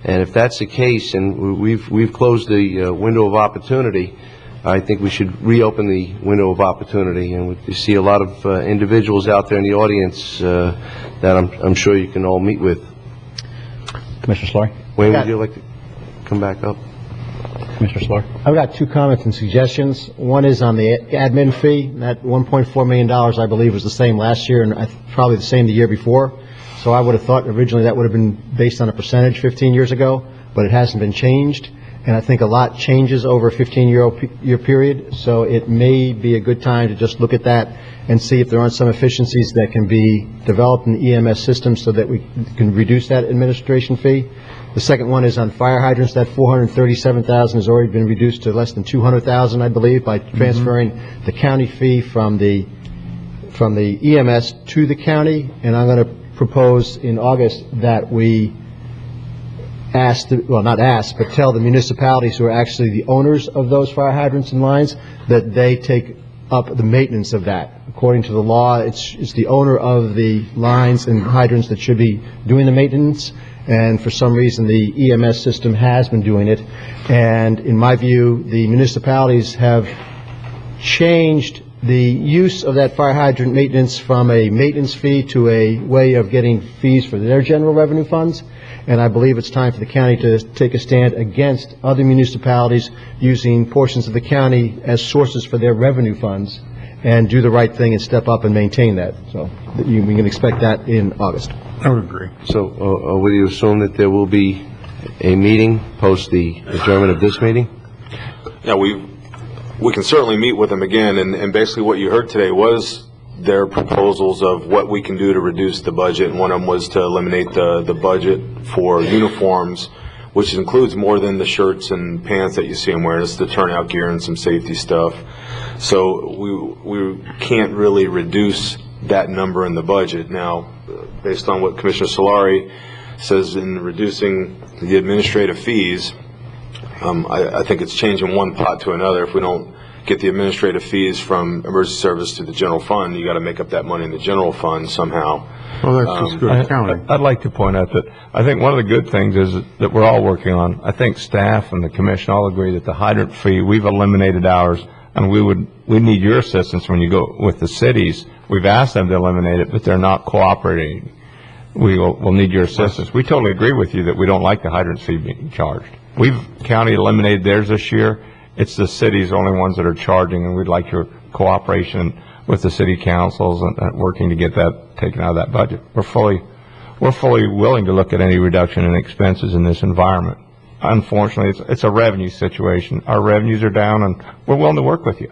And if that's the case, and we've closed the window of opportunity, I think we should reopen the window of opportunity. And we see a lot of individuals out there in the audience that I'm sure you can all meet with. Commissioner Solari? Wayne, would you like to come back up? Commissioner Solari? I've got two comments and suggestions. One is on the admin fee. That $1.4 million, I believe, was the same last year and probably the same the year before. So I would have thought originally that would have been based on a percentage 15 years ago, but it hasn't been changed. And I think a lot changes over a 15-year period, so it may be a good time to just look at that and see if there aren't some efficiencies that can be developed in the EMS system so that we can reduce that administration fee. The second one is on fire hydrants. That $437,000 has already been reduced to less than $200,000, I believe, by transferring the county fee from the EMS to the county. And I'm going to propose in August that we tell the municipalities who are actually the owners of those fire hydrants and lines that they take up the maintenance of that. According to the law, it's the owner of the lines and hydrants that should be doing the maintenance, and for some reason the EMS system has been doing it. And in my view, the municipalities have changed the use of that fire hydrant maintenance from a maintenance fee to a way of getting fees for their general revenue funds. And I believe it's time for the county to take a stand against other municipalities using portions of the county as sources for their revenue funds and do the right thing and step up and maintain that. So we can expect that in August. I would agree. So will you assume that there will be a meeting post the adjournment of this meeting? Yeah, we can certainly meet with them again, and basically what you heard today was their proposals of what we can do to reduce the budget, and one of them was to eliminate the budget for uniforms, which includes more than the shirts and pants that you see them wearing. It's the turnout gear and some safety stuff. So we can't really reduce that number in the budget. Now, based on what Commissioner Solari says in reducing the administrative fees, I think it's changing one pot to another. If we don't get the administrative fees from emergency service to the general fund, you got to make up that money in the general fund somehow. Well, that's just good accounting. I'd like to point out that I think one of the good things is that we're all working on. I think staff and the commission all agree that the hydrant fee, we've eliminated ours, and we need your assistance when you go with the cities. We've asked them to eliminate it, but they're not cooperating. We'll need your assistance. We totally agree with you that we don't like the hydrant fee being charged. County eliminated theirs this year. It's the cities only ones that are charging, and we'd like your cooperation with the city councils and working to get that taken out of that budget. We're fully willing to look at any reduction in expenses in this environment. Unfortunately, it's a revenue situation. Our revenues are down, and we're willing to work with you.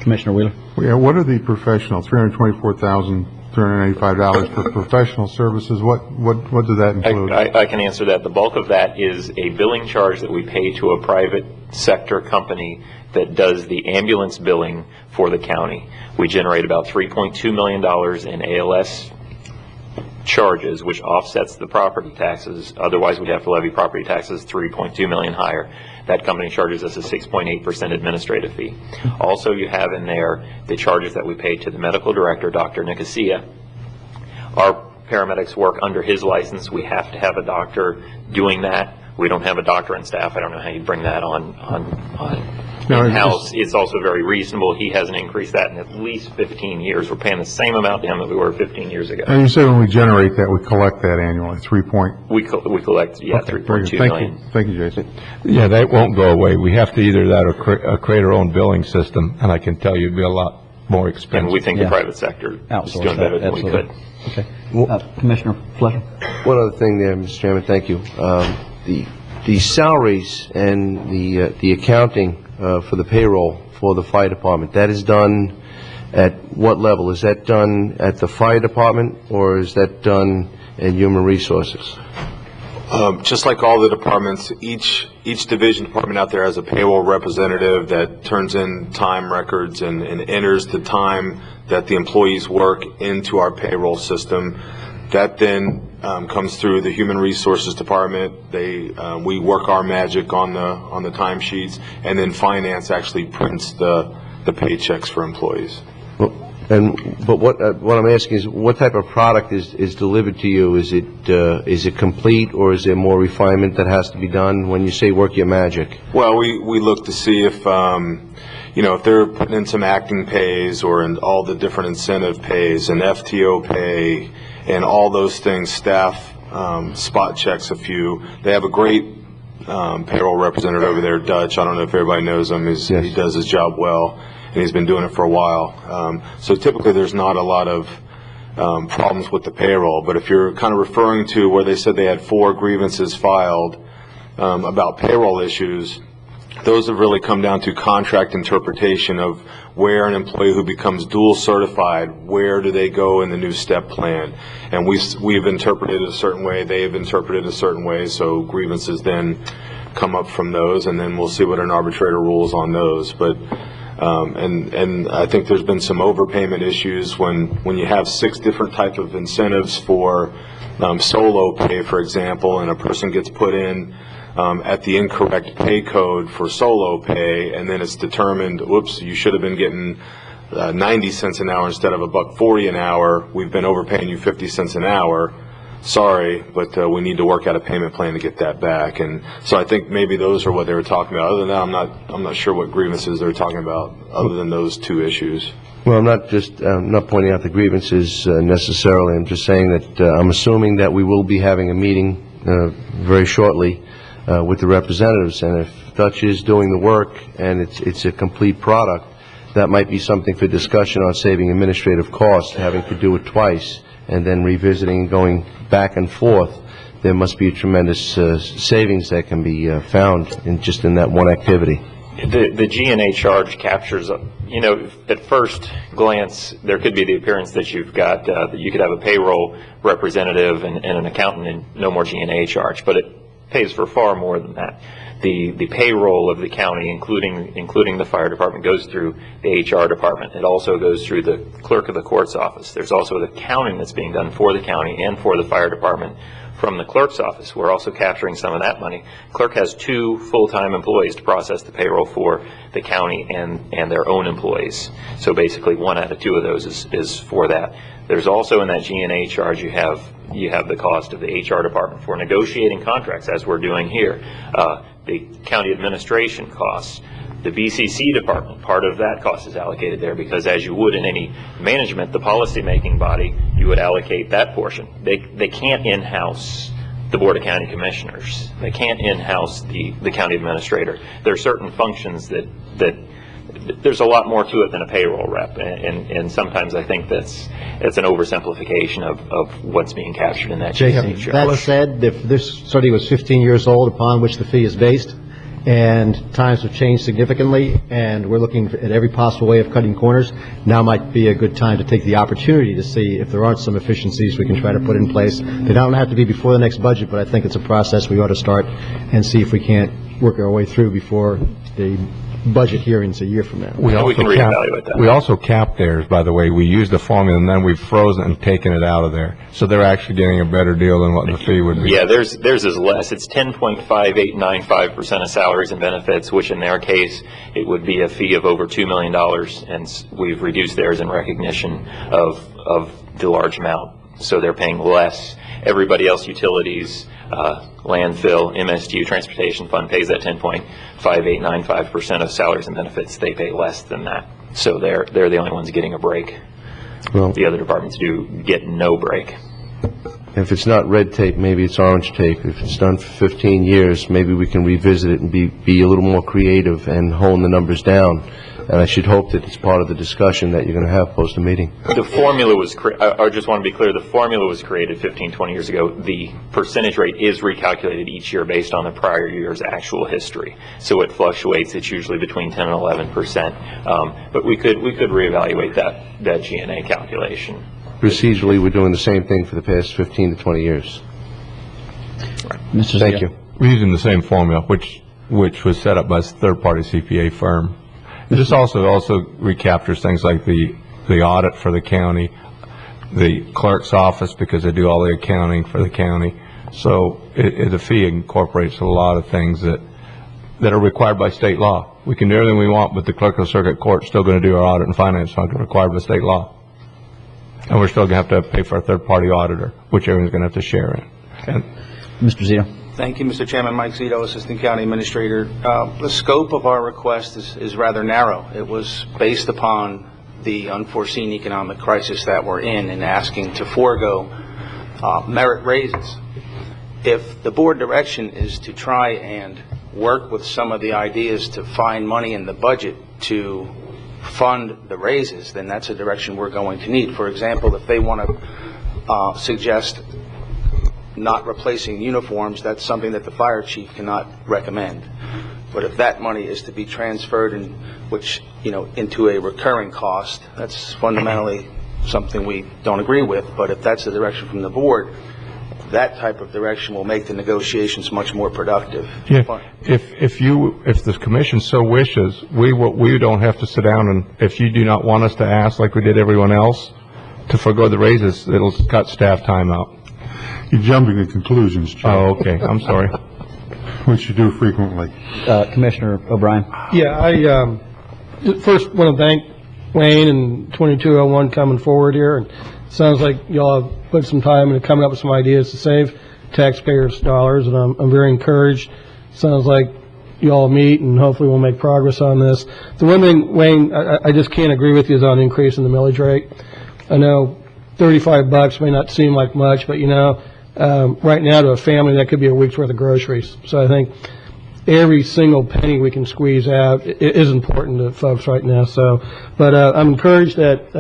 Commissioner Wheeler? Yeah, what are the professional, $324,385 for professional services? What does that include? I can answer that. The bulk of that is a billing charge that we pay to a private sector company that does the ambulance billing for the county. We generate about $3.2 million in ALS charges, which offsets the property taxes. Otherwise, we'd have to levy property taxes $3.2 million higher. That company charges us a 6.8% administrative fee. Also, you have in there the charges that we pay to the medical director, Dr. Nicosia. Our paramedics work under his license. We have to have a doctor doing that. We don't have a doctor on staff. I don't know how you bring that on No, in-house is also very reasonable. He hasn't increased that in at least 15 years. We're paying the same amount to him that we were 15 years ago. And you said when we generate that, we collect that annually, 3 point. We collect, yeah, Okay, very good. 3.2 Thank million. you. Thank you, Jason. Yeah, that won't go away. We have to either that or create our own billing system, and I can tell you it'd be a lot more expensive. And we think the Yeah. private sector is Outsource doing better that, than we could. absolutely. Okay. Commissioner Fletcher? One other thing there, Mr. Chairman, thank you. The salaries and the accounting for the payroll for the fire department, that is done at what level? Is that done at the fire department, or is that done in human resources? Just like all the departments, each division department out there has a payroll representative that turns in time records and enters the time that the employees work into our payroll system. That then comes through the human resources department. We work our magic on the timesheets, and then finance actually prints the paychecks for employees. But what I'm asking is, what type of product is delivered to you? Is it complete, or is there more refinement that has to be done when you say work your magic? Well, we look to see if if they're putting in some acting pays or in all the different incentive pays and FTO pay and all those things, staff spot checks a few. They have a great payroll representative over there, Dutch. I don't know if everybody knows him. Yes. He does his job well, and he's been doing it for a while. So typically there's not a lot of problems with the payroll. But if you're kind of referring to where they said they had 4 grievances filed about payroll issues, those have really come down to contract interpretation of where an employee who becomes dual certified, where do they go in the new step plan? And we've interpreted it a certain way, they've interpreted it a certain way, so grievances then come up from those, and then we'll see what an arbitrator rules on those. But and I think there's been some overpayment issues when you have 6 different type of incentives for solo pay, for example, and a person gets put in at the incorrect pay code for solo pay, and then it's determined, whoops, you should have been getting 90 cents an hour instead of $1.40 an hour. We've been overpaying you 50 cents an hour. Sorry, but we need to work out a payment plan to get that back. And so I think maybe those are what they were talking about. Other than that, I'm not sure what grievances they're talking about other than those 2 issues. Well, I'm not pointing out the grievances necessarily. I'm just saying that I'm assuming that we will be having a meeting very shortly with the representatives, and if Dutch is doing the work and it's a complete product, that might be something for discussion on saving administrative costs, having to do it twice and then revisiting and going back and forth. There must be a tremendous savings that can be found in that one activity. The G&A charge captures, at first glance, there could be the appearance that you've got, that you could have a payroll representative and an accountant and no more G&A charge, but it pays for far more than that. The payroll of the county, including the fire department, goes through the HR department. It also goes through the clerk of the court's office. There's also the accounting that's being done for the county and for the fire department from the clerk's office. We're also capturing some of that money. Clerk has 2 full-time employees to process the payroll for the county and their own employees. So basically 1 out of 2 of those is for that. There's also in that G&A charge you have the cost of the HR department for negotiating contracts, as we're doing here. The county administration costs. The BCC department, part of that cost is allocated there because, as you would in any management, the policy-making body, you would allocate that portion. They can't in-house the Board of County Commissioners. They can't in-house the county administrator. There are certain functions that there's a lot more to it than a payroll rep, and sometimes I think it's an oversimplification of what's being captured in that G&A charge. That said, if this study was 15 years old upon which the fee is based, and times have changed significantly, and we're looking at every possible way of cutting corners, now might be a good time to take the opportunity to see if there aren't some efficiencies we can try to put in place. They don't have to be before the next budget, but I think it's a process we ought to start and see if we can't work our way through before the budget hearings a year from now. We can reevaluate that. We also cap theirs, by the way. We use the formula, and then we've frozen and taken it out of there. So they're actually getting a better deal than what the fee would be. Yeah, theirs is less. It's 10.5895% of salaries and benefits, which in their case, it would be a fee of over $2 million, and we've reduced theirs in recognition of the large amount. So they're paying less. Everybody else, utilities, landfill, MSU, transportation fund pays that 10.5895% of salaries and benefits. They pay less than that. So they're the only ones getting a break. Well, The other departments do get no break. if it's not red tape, maybe it's orange tape. If it's done for 15 years, maybe we can revisit it and be a little more creative and hone the numbers down. And I should hope that it's part of the discussion that you're going to have post the meeting. The formula was, I just want to be clear, the formula was created 15, 20 years ago. The percentage rate is recalculated each year based on the prior year's actual history. So it fluctuates. It's usually between 10 and 11%. But we could reevaluate that G&A calculation. Procedurally, we're doing the same thing for the past 15 to 20 years. Mr. Thank Zia. you. We're using the same formula, which was set up by a third-party CPA firm. This also recaptures things like the audit for the county, the clerk's office, because they do all the accounting for the county. So the fee incorporates a lot of things that are required by state law. We can do everything we want, but the clerk of the circuit court is still going to do our audit and finance function required by state law. And we're still going to have to pay for a third-party auditor, which everyone's going to have to share in. And Mr. Zito. Thank you, Mr. Chairman. Mike Zito, Assistant County Administrator. The scope of our request is rather narrow. It was based upon the unforeseen economic crisis that we're in and asking to forego merit raises. If the board direction is to try and work with some of the ideas to find money in the budget to fund the raises, then that's a direction we're going to need. For example, if they want to suggest not replacing uniforms, that's something that the fire chief cannot recommend. But if that money is to be transferred into a recurring cost, that's fundamentally something we don't agree with. But if that's the direction from the board, that type of direction will make the negotiations much more productive. yeah, if the commission so wishes, we don't have to sit down, and if you do not want us to ask like we did everyone else to forgo the raises, it'll cut staff time out. You're jumping to conclusions, Joe. Oh, okay. I'm sorry. Which you do frequently. Commissioner O'Brien. Yeah, I first want to thank Wayne and 2201 coming forward here. And it sounds like y'all have put some time into coming up with some ideas to save taxpayers' dollars, and I'm very encouraged. Sounds like y'all meet, and hopefully we'll make progress on this. The one thing, Wayne, I just can't agree with you is on increasing the millage rate. I know $35 may not seem like much, but right now to a family that could be a week's worth of groceries. So I think every single penny we can squeeze out is important to folks right now. So, but I'm encouraged that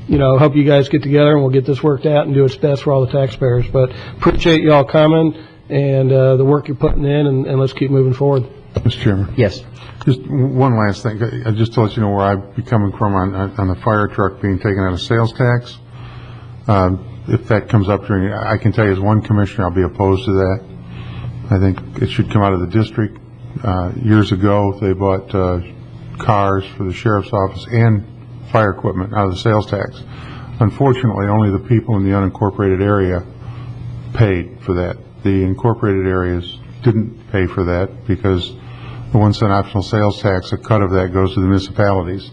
hope you guys get together and we'll get this worked out and do its best for all the taxpayers. But appreciate y'all coming and the work you're putting in, and let's keep moving forward. Mr. Chairman. Yes. Just one last thing. Just to let you know where I'd be coming from on the fire truck being taken out of sales tax. If that comes up during, I can tell you as one commissioner, I'll be opposed to that. I think it should come out of the district. Years ago, they bought cars for the sheriff's office and fire equipment out of the sales tax. Unfortunately, only the people in the unincorporated area paid for that. The incorporated areas didn't pay for that because the 1 cent optional sales tax, a cut of that goes to the municipalities.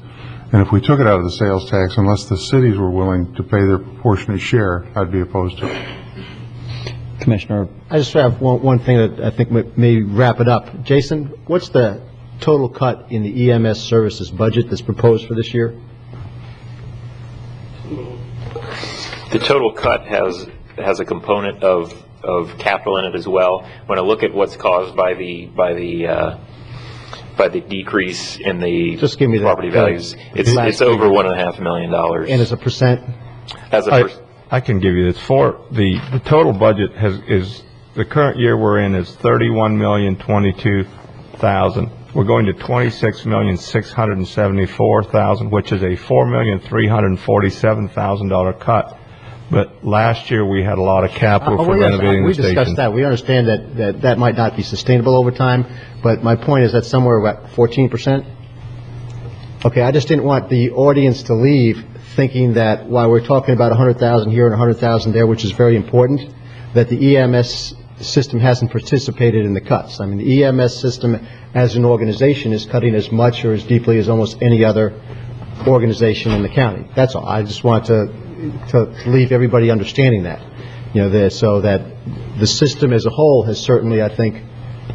And if we took it out of the sales tax, unless the cities were willing to pay their proportionate share, I'd be opposed to it. Commissioner. I just have one thing that I think may wrap it up. Jason, what's the total cut in the EMS services budget that's proposed for this year? The total cut has a component of capital in it as well. When I look at what's caused by the decrease in the property values, it's over $1.5 million. And as a percent? I can give you this. The total budget is the current year we're in is $31,022,000. We're going to $26,674,000, which is a $4,347,000 cut. But last year we had a lot of capital for renovating the station. We discussed that. We understand that might not be sustainable over time, but my point is that somewhere about 14%. Okay, I just didn't want the audience to leave thinking that while we're talking about 100,000 here and 100,000 there, which is very important, that the EMS system hasn't participated in the cuts. I mean, the EMS system as an organization is cutting as much or as deeply as almost any other organization in the county. That's all. I just want to leave everybody understanding that, so that the system as a whole has certainly, I think,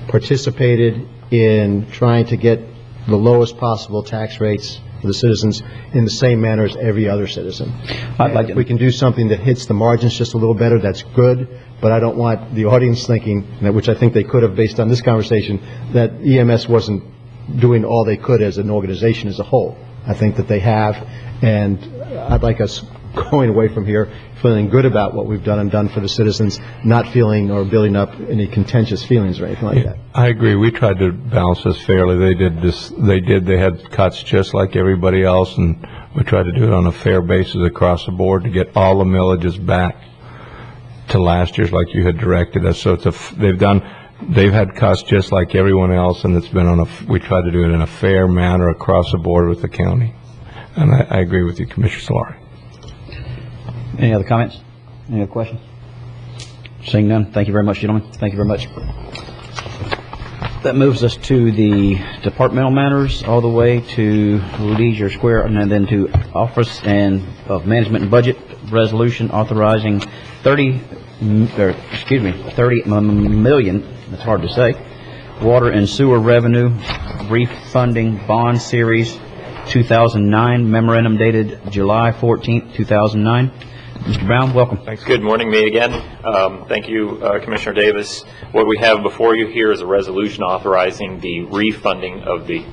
participated in trying to get the lowest possible tax rates for the citizens in the same manner as every other citizen. If we can do something that hits the margins just a little better, that's good, but I don't want the audience thinking, which I think they could have based on this conversation, that EMS wasn't doing all they could as an organization as a whole. I think that they have, and I'd like us going away from here feeling good about what we've done and done for the citizens, not feeling or building up any contentious feelings or anything like that. I agree. We tried to balance this fairly. They had cuts just like everybody else, and we tried to do it on a fair basis across the board to get all the millages back to last year's like you had directed us. So they've had cuts just like everyone else, and it's been we tried to do it in a fair manner across the board with the county. And I agree with you, Commissioner Solari. Any other comments? Any other questions? Seeing none, thank you very much, gentlemen. Thank you very much. That moves us to the departmental matters, all the way to Leisure Square, and then to Office of Management and Budget resolution authorizing 30 million, that's hard to say, water and sewer revenue refunding bond series 2009 memorandum dated July 14th, 2009. Mr. Brown, welcome. Thanks. Good morning, me again. Thank you, Commissioner Davis. What we have before you here is a resolution authorizing the refunding of the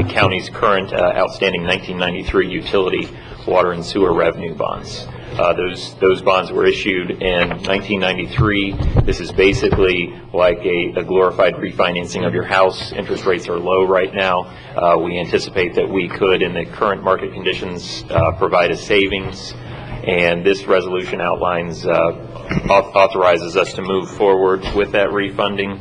county's current outstanding 1993 utility water and sewer revenue bonds. Those bonds were issued in 1993. This is basically like a glorified refinancing of your house. Interest rates are low right now. We anticipate that we could, in the current market conditions, provide a savings. And this resolution outlines, authorizes us to move forward with that refunding.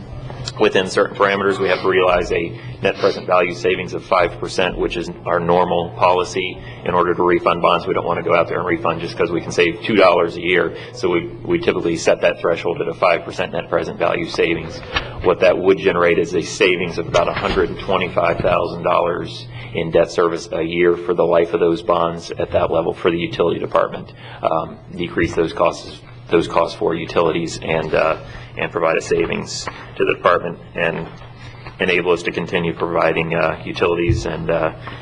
Within certain parameters, we have to realize a net present value savings of 5%, which is our normal policy. In order to refund bonds, we don't want to go out there and refund just because we can save $2 a year. So we typically set that threshold at a 5% net present value savings. What that would generate is a savings of about $125,000 in debt service a year for the life of those bonds at that level for the utility department. Decrease those costs for utilities and provide a savings to the department and enable us to continue providing utilities and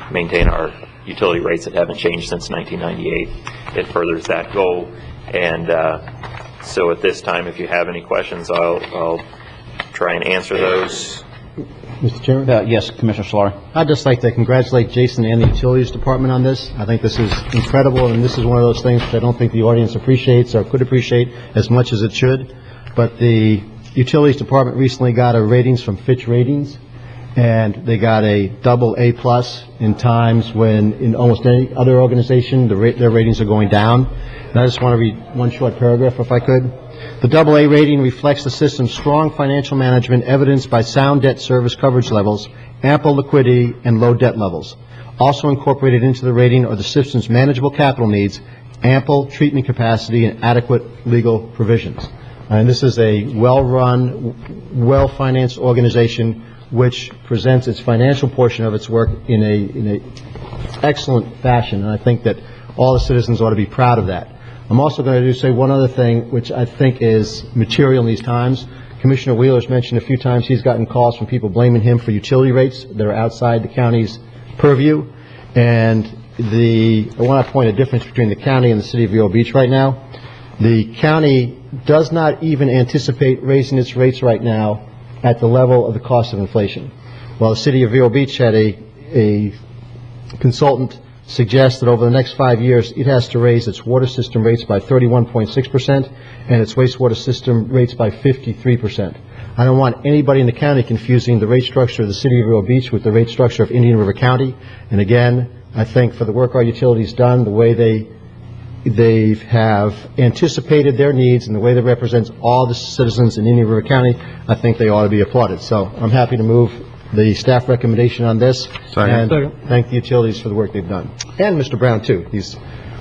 maintain our utility rates that haven't changed since 1998. It furthers that goal. And so at this time, if you have any questions, I'll try and answer those. Mr. Chairman? Yes, Commissioner Solari. I'd just like to congratulate Jason and the Utilities Department on this. I think this is incredible, and this is one of those things which I don't think the audience appreciates or could appreciate as much as it should. But the Utilities Department recently got a ratings from Fitch Ratings, and they got a AA+ in times when in almost any other organization their ratings are going down. And I just want to read one short paragraph if I could. The AA rating reflects the system's strong financial management evidenced by sound debt service coverage levels, ample liquidity, and low debt levels. Also incorporated into the rating are the system's manageable capital needs, ample treatment capacity, and adequate legal provisions. And this is a well-run, well-financed organization which presents its financial portion of its work in a excellent fashion, and I think that all the citizens ought to be proud of that. I'm also going to say one other thing which I think is material in these times. Commissioner Wheeler's mentioned a few times he's gotten calls from people blaming him for utility rates that are outside the county's purview. And I want to point a difference between the county and the city of Vero Beach right now. The county does not even anticipate raising its rates right now at the level of the cost of inflation. While the city of Vero Beach had a consultant suggest that over the next 5 years it has to raise its water system rates by 31.6% and its wastewater system rates by 53%. I don't want anybody in the county confusing the rate structure of the city of Vero Beach with the rate structure of Indian River County. And again, I think for the work our utilities done, the way they have anticipated their needs and the way they represent all the citizens in Indian River County, I think they ought to be applauded. So I'm happy to move the staff recommendation on this and thank the utilities for the work they've done. And Mr. Brown, too. He's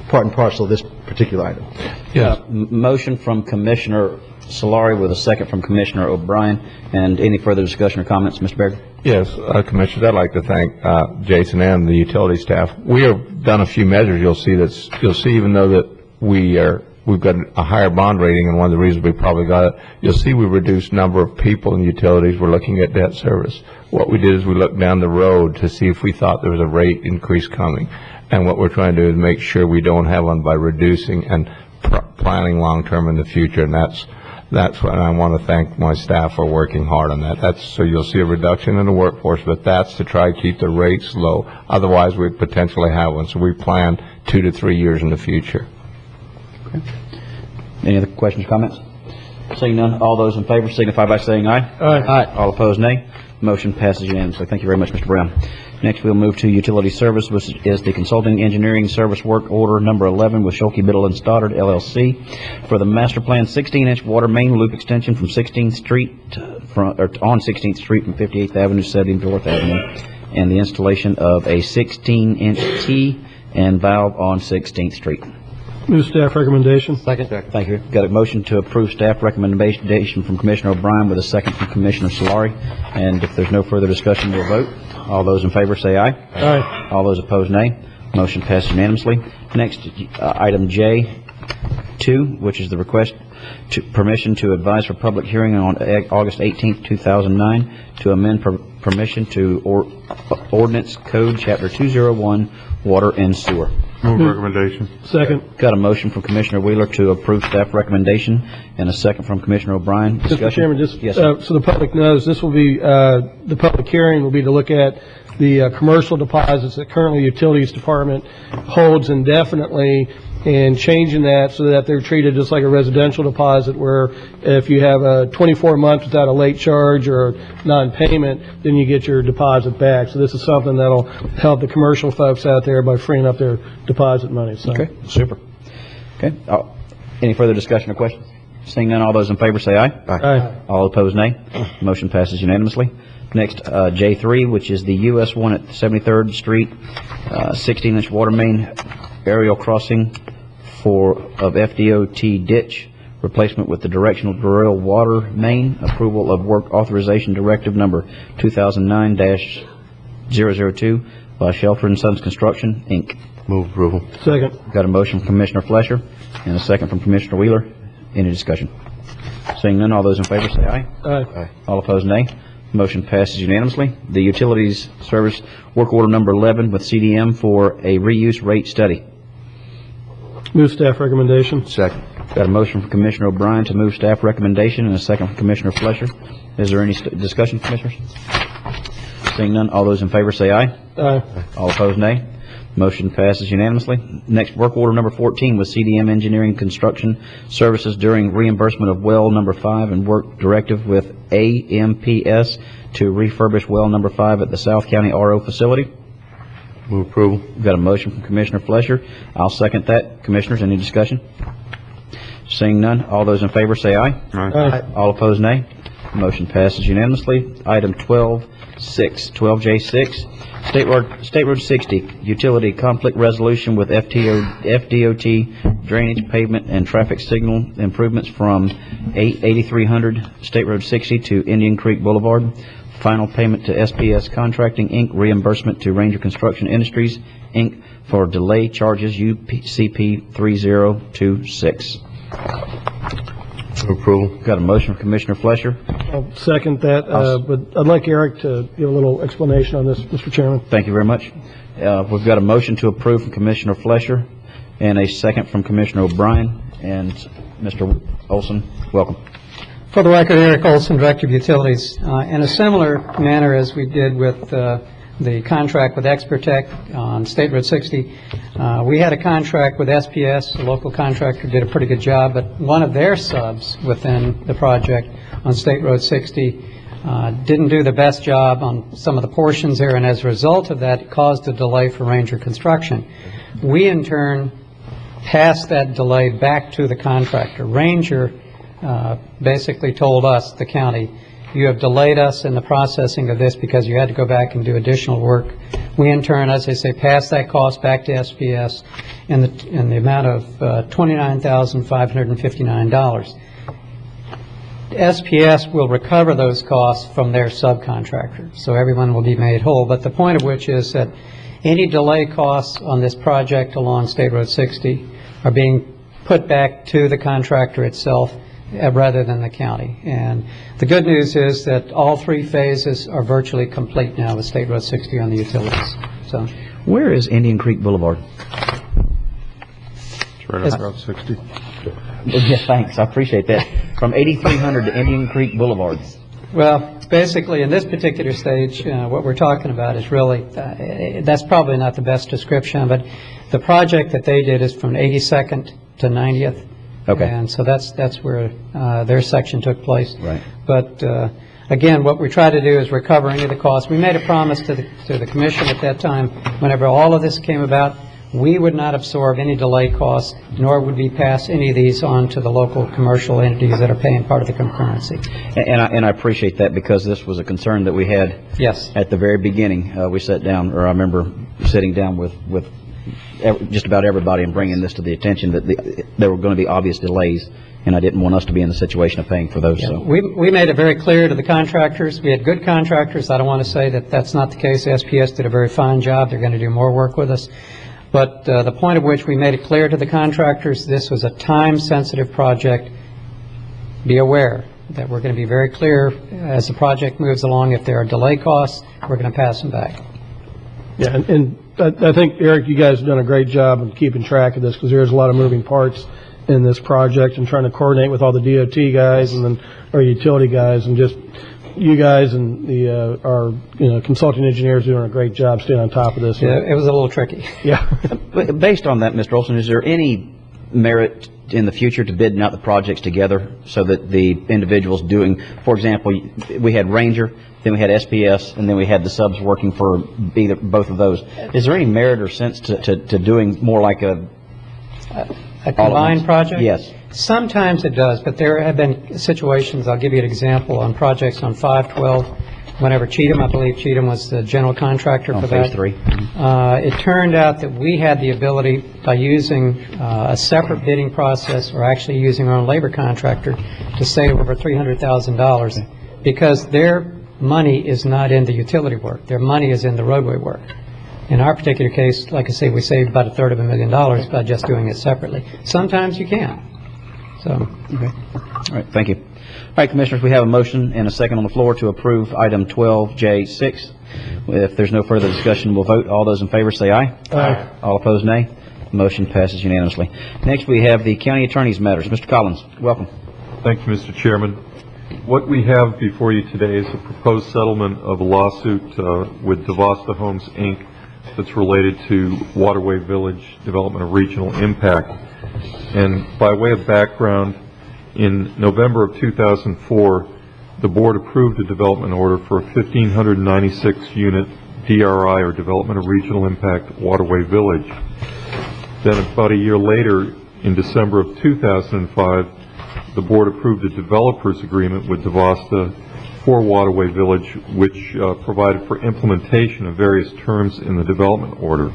part and parcel of this particular item. Yes. Motion from Commissioner Solari with a second from Commissioner O'Brien. And any further discussion or comments, Mr. Berger? Yes, Commissioners, I'd like to thank Jason and the utility staff. We have done a few measures. You'll see even though that we are we've got a higher bond rating, and one of the reasons we probably got it, you'll see we reduced number of people in utilities. We're looking at debt service. What we did is we looked down the road to see if we thought there was a rate increase coming. And what we're trying to do is make sure we don't have one by reducing and planning long-term in the future. And that's what I want to thank my staff for working hard on that. So you'll see a reduction in the workforce, but that's to try to keep the rates low. Otherwise, we'd potentially have one. So we plan 2 to 3 years in the future. Okay. Any other questions, comments? Seeing none, all those in favor signify by saying aye. Aye. All opposed, nay. Motion passes unanimously. Thank you very much, Mr. Brown. Next, we'll move to utility service, which is the consulting engineering service work order number 11 with Schulke, Biddle and Stoddard, LLC, for the master plan 16-inch water main loop extension from 16th Street, on 16th Street from 58th Avenue to 74th Avenue, and the installation of a 16-inch T and valve on 16th Street. Move staff recommendation. Second. Thank you. Got a motion to approve staff recommendation from Commissioner O'Brien with a second from Commissioner Solari. And if there's no further discussion, we'll vote. All those in favor say aye. Aye. All those opposed, nay. Motion passes unanimously. Next, item J2, which is the request to permission to advise for public hearing on August 18th, 2009, to amend permission to Ordinance Code Chapter 201, Water and Sewer. Move recommendation. Second. Got a motion from Commissioner Wheeler to approve staff recommendation, and a second from Commissioner O'Brien. Mr. Chairman, Yes, so the public knows, this will be, the public hearing will be to look at the commercial deposits that currently Utilities Department holds indefinitely, and changing that so that they're treated just like a residential deposit, where if you have a 24 months without a late charge or non-payment, then you get your deposit back. So this is something that'll help the commercial folks out there by freeing up their deposit money. So. Okay, super. Okay, any further discussion or questions? Seeing none, all those in favor say aye. Aye. All opposed, nay. Motion passes unanimously. Next, J3, which is the US 1 at 73rd Street, 16-inch water main aerial crossing of FDOT ditch, replacement with the directional drill water main, approval of work authorization directive number 2009-002 by Shelter & Sons Construction, Inc. Move approval. Second. Got a motion from Commissioner Flesher and a second from Commissioner Wheeler. Any discussion? Seeing none, all those in favor say aye. Aye. All opposed, nay. Motion passes unanimously. The Utilities Service Work Order number 11 with CDM for a reuse rate study. Move staff recommendation. Second. Got a motion from Commissioner O'Brien to move staff recommendation and a second from Commissioner Flesher. Is there any discussion, Commissioners? Seeing none, all those in favor say aye. Aye. All opposed, nay. Motion passes unanimously. Next, work order number 14 with CDM Engineering Construction Services during reimbursement of well number 5 and work directive with AMPS to refurbish well number 5 at the South County RO facility. Move approval. Got a motion from Commissioner Flesher. I'll second that. Commissioners, any discussion? Seeing none, all those in favor say aye. Aye. All opposed, nay. Motion passes unanimously. Item 12J6, State Road 60, utility conflict resolution with FDOT drainage, pavement, and traffic signal improvements from 8300 State Road 60 to Indian Creek Boulevard. Final payment to SPS Contracting, Inc., reimbursement to Ranger Construction Industries, Inc., for delay charges UCP 3026. Approval. Got a motion from Commissioner Flesher. I'll second that, but I'd like Eric to give a little explanation on this, Mr. Chairman. Thank you very much. We've got a motion to approve from Commissioner Flesher and a second from Commissioner O'Brien. And Mr. Olson, welcome. For the record, Eric Olson, Director of Utilities. In a similar manner as we did with the contract with Expertech on State Road 60, we had a contract with SPS, a local contractor did a pretty good job, but one of their subs within the project on State Road 60 didn't do the best job on some of the portions there, and as a result of that, it caused a delay for Ranger Construction. We, in turn, passed that delay back to the contractor. Ranger basically told us, the county, you have delayed us in the processing of this because you had to go back and do additional work. We, in turn, as I say, passed that cost back to SPS in the amount of $29,559. SPS will recover those costs from their subcontractor, so everyone will be made whole. But the point of which is that any delay costs on this project along State Road 60 are being put back to the contractor itself rather than the county. And the good news is that all three phases are virtually complete now with State Road 60 on the utilities. So, Where is Indian Creek Boulevard? It's right on Route 60. Yeah, thanks, I appreciate that. From 8300 to Indian Creek Boulevard. well, basically, in this particular stage, what we're talking about is really, that's probably not the best description, but the project that they did is from 82nd to 90th. Okay. And so that's where their section took place. Right. But again, what we try to do is recover any of the costs. We made a promise to the commission at that time, whenever all of this came about, we would not absorb any delay costs, nor would we pass any of these on to the local commercial entities that are paying part of the concurrency. And I appreciate that, because this was a concern that we had. Yes. At the very beginning. We sat down, or I remember sitting down with just about everybody and bringing this to the attention that there were going to be obvious delays, and I didn't want us to be in the situation of paying for those. Yeah, So we made it very clear to the contractors. We had good contractors. I don't want to say that that's not the case. SPS did a very fine job. They're going to do more work with us. But the point at which we made it clear to the contractors, this was a time-sensitive project. Be aware that we're going to be very clear as the project moves along. If there are delay costs, we're going to pass them back. Yeah, and I think, Eric, you guys have done a great job of keeping track of this, because there's a lot of moving parts in this project, and trying to coordinate with all the DOT guys and then our utility guys, and just you guys and our consulting engineers doing a great job staying on top of this. Yeah, it was a little tricky. Yeah. based on that, Mr. Olson, is there any merit in the future to bidding out the projects together, so that the individuals doing, for example, we had Ranger, then we had SPS, and then we had the subs working for both of those. Is there any merit or sense to doing more like a combined project? Yes. Sometimes it does, but there have been situations, I'll give you an example, on projects on 512, whenever Cheatham, I believe Cheatham was the general contractor for that. Phase 3. It turned out that we had the ability, by using a separate bidding process, or actually using our own labor contractor, to save over $300,000, because their money is not in the utility work. Their money is in the roadway work. In our particular case, like I say, we saved about $250,000 by just doing it separately. Sometimes you can. So. Okay. All right, thank you. All right, Commissioners, we have a motion and a second on the floor to approve item 12J6. If there's no further discussion, we'll vote. All those in favor say aye. Aye. All opposed, nay. Motion passes unanimously. Next, we have the county attorney's matters. Mr. Collins, welcome. Thank you, Mr. Chairman. What we have before you today is a proposed settlement of a lawsuit with Devasta Homes, Inc. that's related to Waterway Village Development of Regional Impact. And by way of background, in November of 2004, the board approved a development order for a 1,596-unit DRI, or Development of Regional Impact, Waterway Village. Then about a year later, in December of 2005, the board approved a developer's agreement with Devasta for Waterway Village, which provided for implementation of various terms in the development order.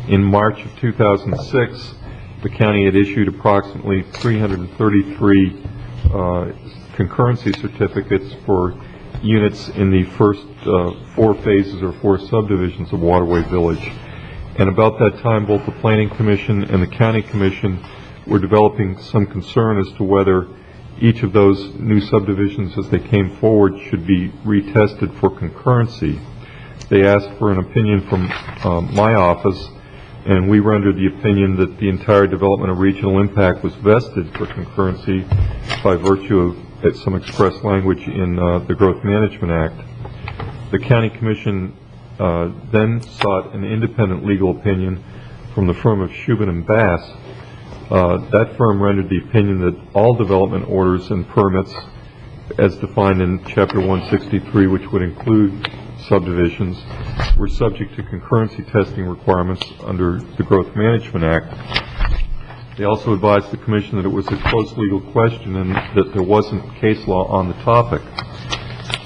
In March of 2006, the county had issued approximately 333 concurrency certificates for units in the first 4 phases or 4 subdivisions of Waterway Village. And about that time, both the Planning Commission and the County Commission were developing some concern as to whether each of those new subdivisions, as they came forward, should be retested for concurrency. They asked for an opinion from my office, and we rendered the opinion that the entire Development of Regional Impact was vested for concurrency by virtue of some express language in the Growth Management Act. The County Commission then sought an independent legal opinion from the firm of Shubin and Bass. That firm rendered the opinion that all development orders and permits, as defined in Chapter 163, which would include subdivisions, were subject to concurrency testing requirements under the Growth Management Act. They also advised the Commission that it was a close legal question and that there wasn't case law on the topic.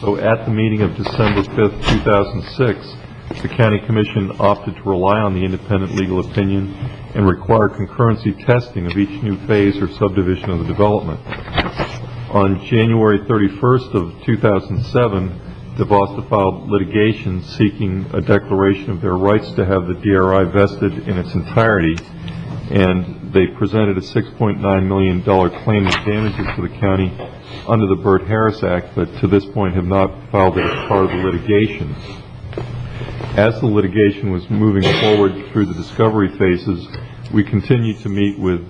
So at the meeting of December 5th, 2006, the County Commission opted to rely on the independent legal opinion and require concurrency testing of each new phase or subdivision of the development. On January 31st of 2007, Devasta filed litigation seeking a declaration of their rights to have the DRI vested in its entirety, and they presented a $6.9 million claim of damages to the county under the Burt Harris Act, but to this point have not filed it as part of the litigation. As the litigation was moving forward through the discovery phases, we continued to meet with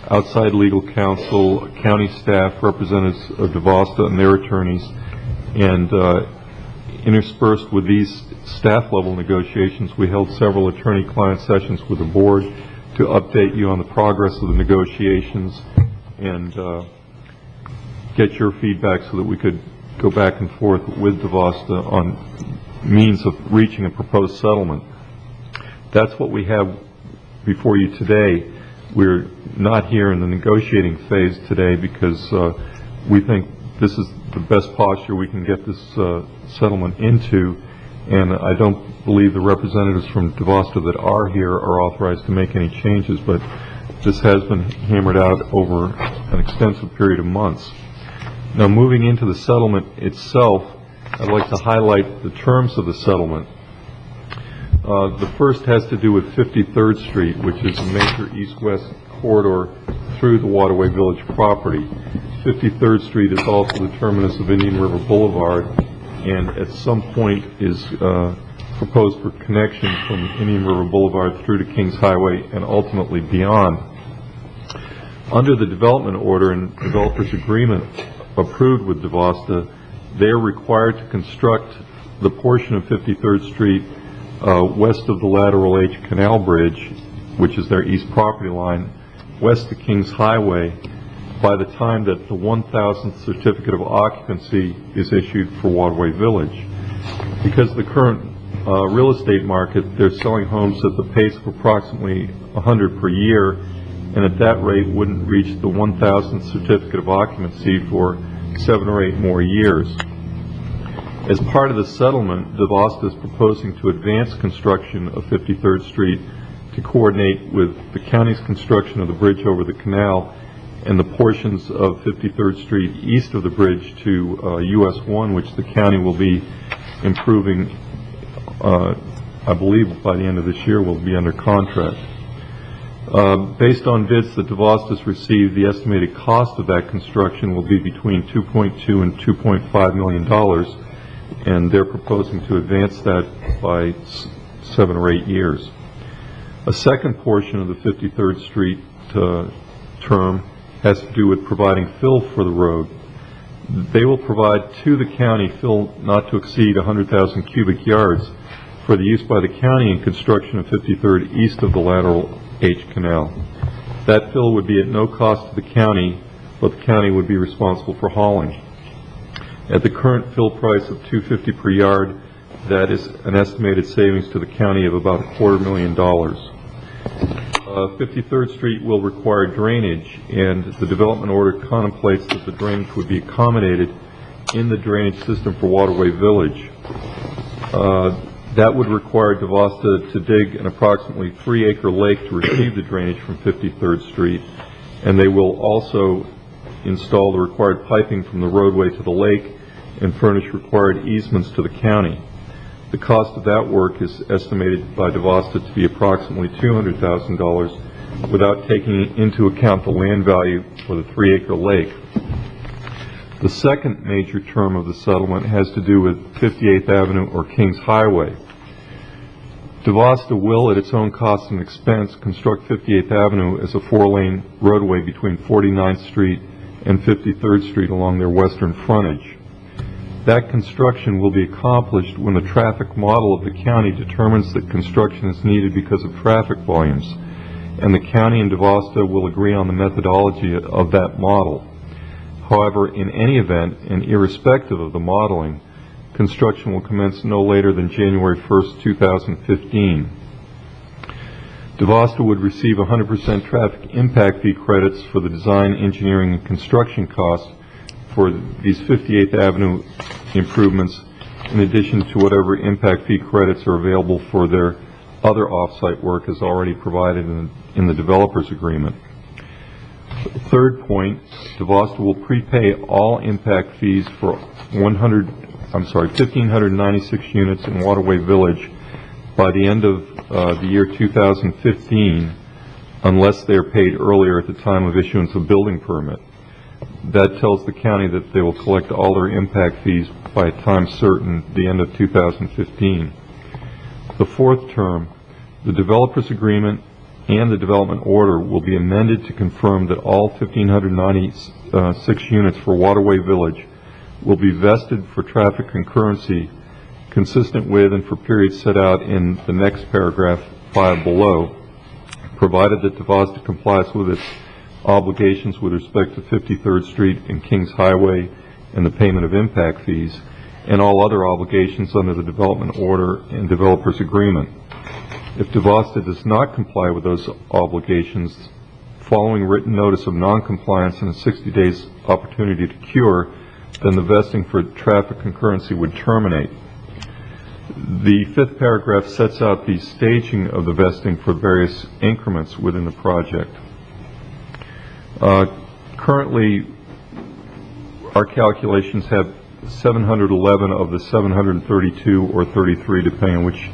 outside legal counsel, county staff, representatives of DeVosta and their attorneys, and interspersed with these staff-level negotiations, we held several attorney-client sessions with the board to update you on the progress of the negotiations and get your feedback so that we could go back and forth with DeVosta on means of reaching a proposed settlement. That's what we have before you today. We're not here in the negotiating phase today because we think this is the best posture we can get this settlement into, and I don't believe the representatives from DeVosta that are here are authorized to make any changes, but this has been hammered out over an extensive period of months. Now, moving into the settlement itself, I'd like to highlight the terms of the settlement. The first has to do with 53rd Street, which is a major east-west corridor through the Waterway Village property. 53rd Street is also the terminus of Indian River Boulevard, and at some point is proposed for connection from Indian River Boulevard through to Kings Highway and ultimately beyond. Under the development order and developers agreement approved with DeVosta, they are required to construct the portion of 53rd Street west of the Lateral H Canal Bridge, which is their east property line, west of Kings Highway, by the time that the 1,000th certificate of occupancy is issued for Waterway Village. Because the current real estate market, they're selling homes at the pace of approximately 100 per year, and at that rate wouldn't reach the 1,000th certificate of occupancy for 7 or 8 more years. As part of the settlement, DeVosta is proposing to advance construction of 53rd Street to coordinate with the county's construction of the bridge over the canal and the portions of 53rd Street east of the bridge to US 1, which the county will be improving, I believe by the end of this year will be under contract. Based on bids that DeVosta has received, the estimated cost of that construction will be between $2.2 and $2.5 million, and they're proposing to advance that by 7 or 8 years. A second portion of the 53rd Street term has to do with providing fill for the road. They will provide to the county fill not to exceed 100,000 cubic yards for the use by the county in construction of 53rd east of the Lateral H Canal. That fill would be at no cost to the county, but the county would be responsible for hauling. At the current fill price of $250 per yard, that is an estimated savings to the county of about $250,000. 53rd Street will require drainage, and the development order contemplates that the drainage would be accommodated in the drainage system for Waterway Village. That would require DeVosta to dig an approximately 3-acre lake to receive the drainage from 53rd Street, and they will also install the required piping from the roadway to the lake and furnish required easements to the county. The cost of that work is estimated by DeVosta to be approximately $200,000 without taking into account the land value for the 3-acre lake. The second major term of the settlement has to do with 58th Avenue or Kings Highway. DeVosta will, at its own cost and expense, construct 58th Avenue as a 4-lane roadway between 49th Street and 53rd Street along their western frontage. That construction will be accomplished when the traffic model of the county determines that construction is needed because of traffic volumes, and the county and DeVosta will agree on the methodology of that model. However, in any event, and irrespective of the modeling, construction will commence no later than January 1st, 2015. DeVosta would receive 100% traffic impact fee credits for the design, engineering, and construction costs for these 58th Avenue improvements, in addition to whatever impact fee credits are available for their other off-site work as already provided in the developer's agreement. Third point, DeVosta will prepay all impact fees for 1,596 units in Waterway Village by the end of the year 2015, unless they are paid earlier at the time of issuance of building permit. That tells the county that they will collect all their impact fees by a time certain, the end of 2015. The fourth term, the developer's agreement and the development order will be amended to confirm that all 1,596 units for Waterway Village will be vested for traffic concurrency consistent with and for periods set out in the next paragraph 5 below, provided that DeVosta complies with its obligations with respect to 53rd Street and Kings Highway and the payment of impact fees, and all other obligations under the development order and developer's agreement. If DeVosta does not comply with those obligations, following written notice of noncompliance and a 60 days opportunity to cure, then the vesting for traffic concurrency would terminate. The fifth paragraph sets out the staging of the vesting for various increments within the project. Currently, our calculations have 711 of the 732 or 33, depending on which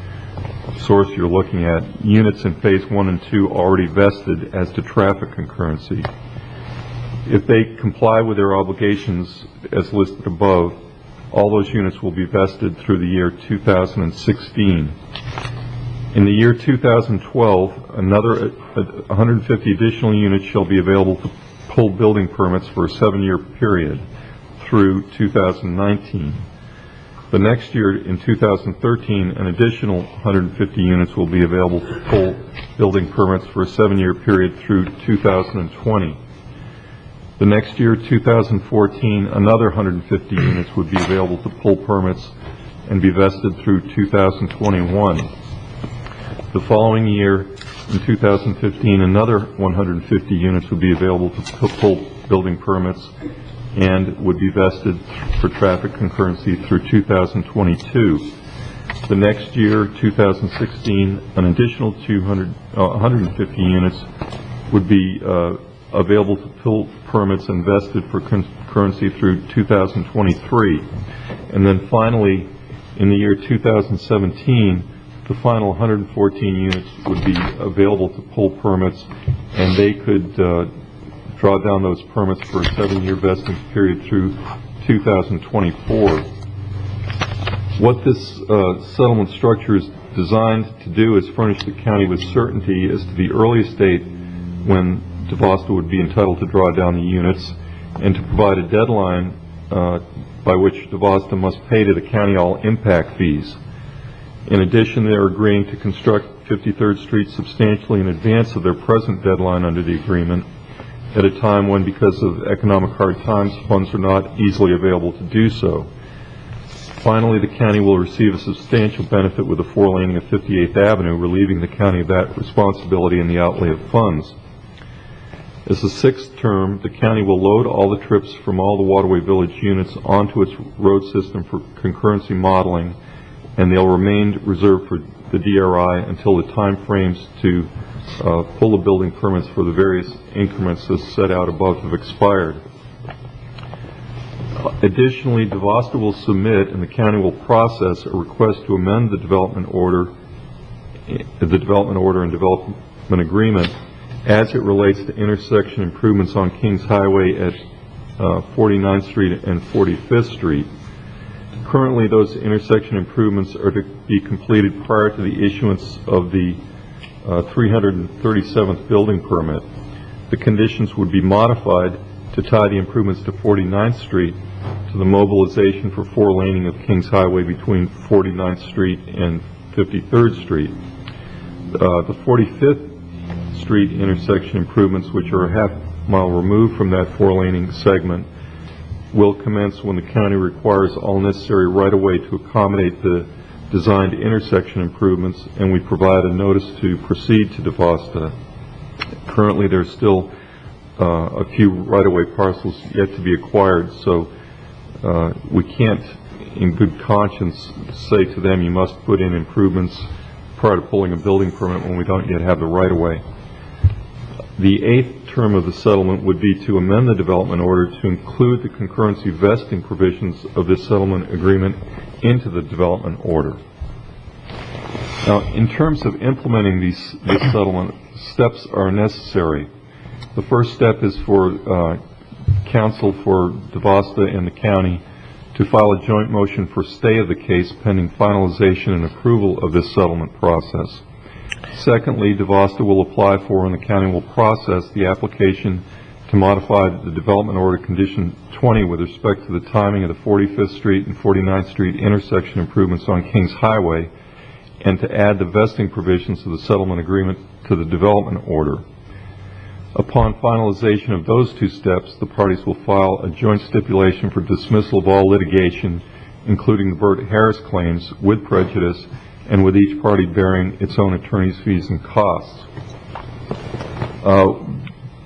source you're looking at, units in phase 1 and 2 already vested as to traffic concurrency. If they comply with their obligations as listed above, all those units will be vested through the year 2016. In the year 2012, another 150 additional units shall be available to pull building permits for a 7-year period through 2019. The next year, in 2013, an additional 150 units will be available to pull building permits for a 7-year period through 2020. The next year, 2014, another 150 units would be available to pull permits and be vested through 2021. The following year, in 2015, another 150 units would be available to pull building permits and would be vested for traffic concurrency through 2022. The next year, 2016, an additional 150 units would be available to pull permits and vested for concurrency through 2023. And then finally, in the year 2017, the final 114 units would be available to pull permits, and they could draw down those permits for a 7-year vesting period through 2024. What this settlement structure is designed to do is furnish the county with certainty as to the earliest date when DeVosta would be entitled to draw down the units, and to provide a deadline by which DeVosta must pay to the county all impact fees. In addition, they are agreeing to construct 53rd Street substantially in advance of their present deadline under the agreement, at a time when, because of economic hard times, funds are not easily available to do so. Finally, the county will receive a substantial benefit with the 4-laning of 58th Avenue, relieving the county of that responsibility in the outlay of funds. As the sixth term, the county will load all the trips from all the Waterway Village units onto its road system for concurrency modeling, and they'll remain reserved for the DRI until the time frames to pull the building permits for the various increments as set out above have expired. Additionally, DeVosta will submit and the county will process a request to amend the development order and development agreement as it relates to intersection improvements on Kings Highway at 49th Street and 45th Street. Currently, those intersection improvements are to be completed prior to the issuance of the 337th building permit. The conditions would be modified to tie the improvements to 49th Street to the mobilization for 4-laning of Kings Highway between 49th Street and 53rd Street. The 45th Street intersection improvements, which are a half-mile removed from that 4-laning segment, will commence when the county requires all necessary right-of-way to accommodate the designed intersection improvements, and we provide a notice to proceed to DeVosta. Currently, there's still a few right-of-way parcels yet to be acquired, so we can't, in good conscience, say to them, you must put in improvements prior to pulling a building permit when we don't yet have the right-of-way. The eighth term of the settlement would be to amend the development order to include the concurrency vesting provisions of this settlement agreement into the development order. Now, in terms of implementing this settlement, steps are necessary. The first step is for counsel for DeVosta and the county to file a joint motion for stay of the case pending finalization and approval of this settlement process. Secondly, DeVosta will apply for and the county will process the application to modify the development order condition 20 with respect to the timing of the 45th Street and 49th Street intersection improvements on Kings Highway, and to add the vesting provisions of the settlement agreement to the development order. Upon finalization of those two steps, the parties will file a joint stipulation for dismissal of all litigation, including the Burt Harris claims, with prejudice, and with each party bearing its own attorney's fees and costs.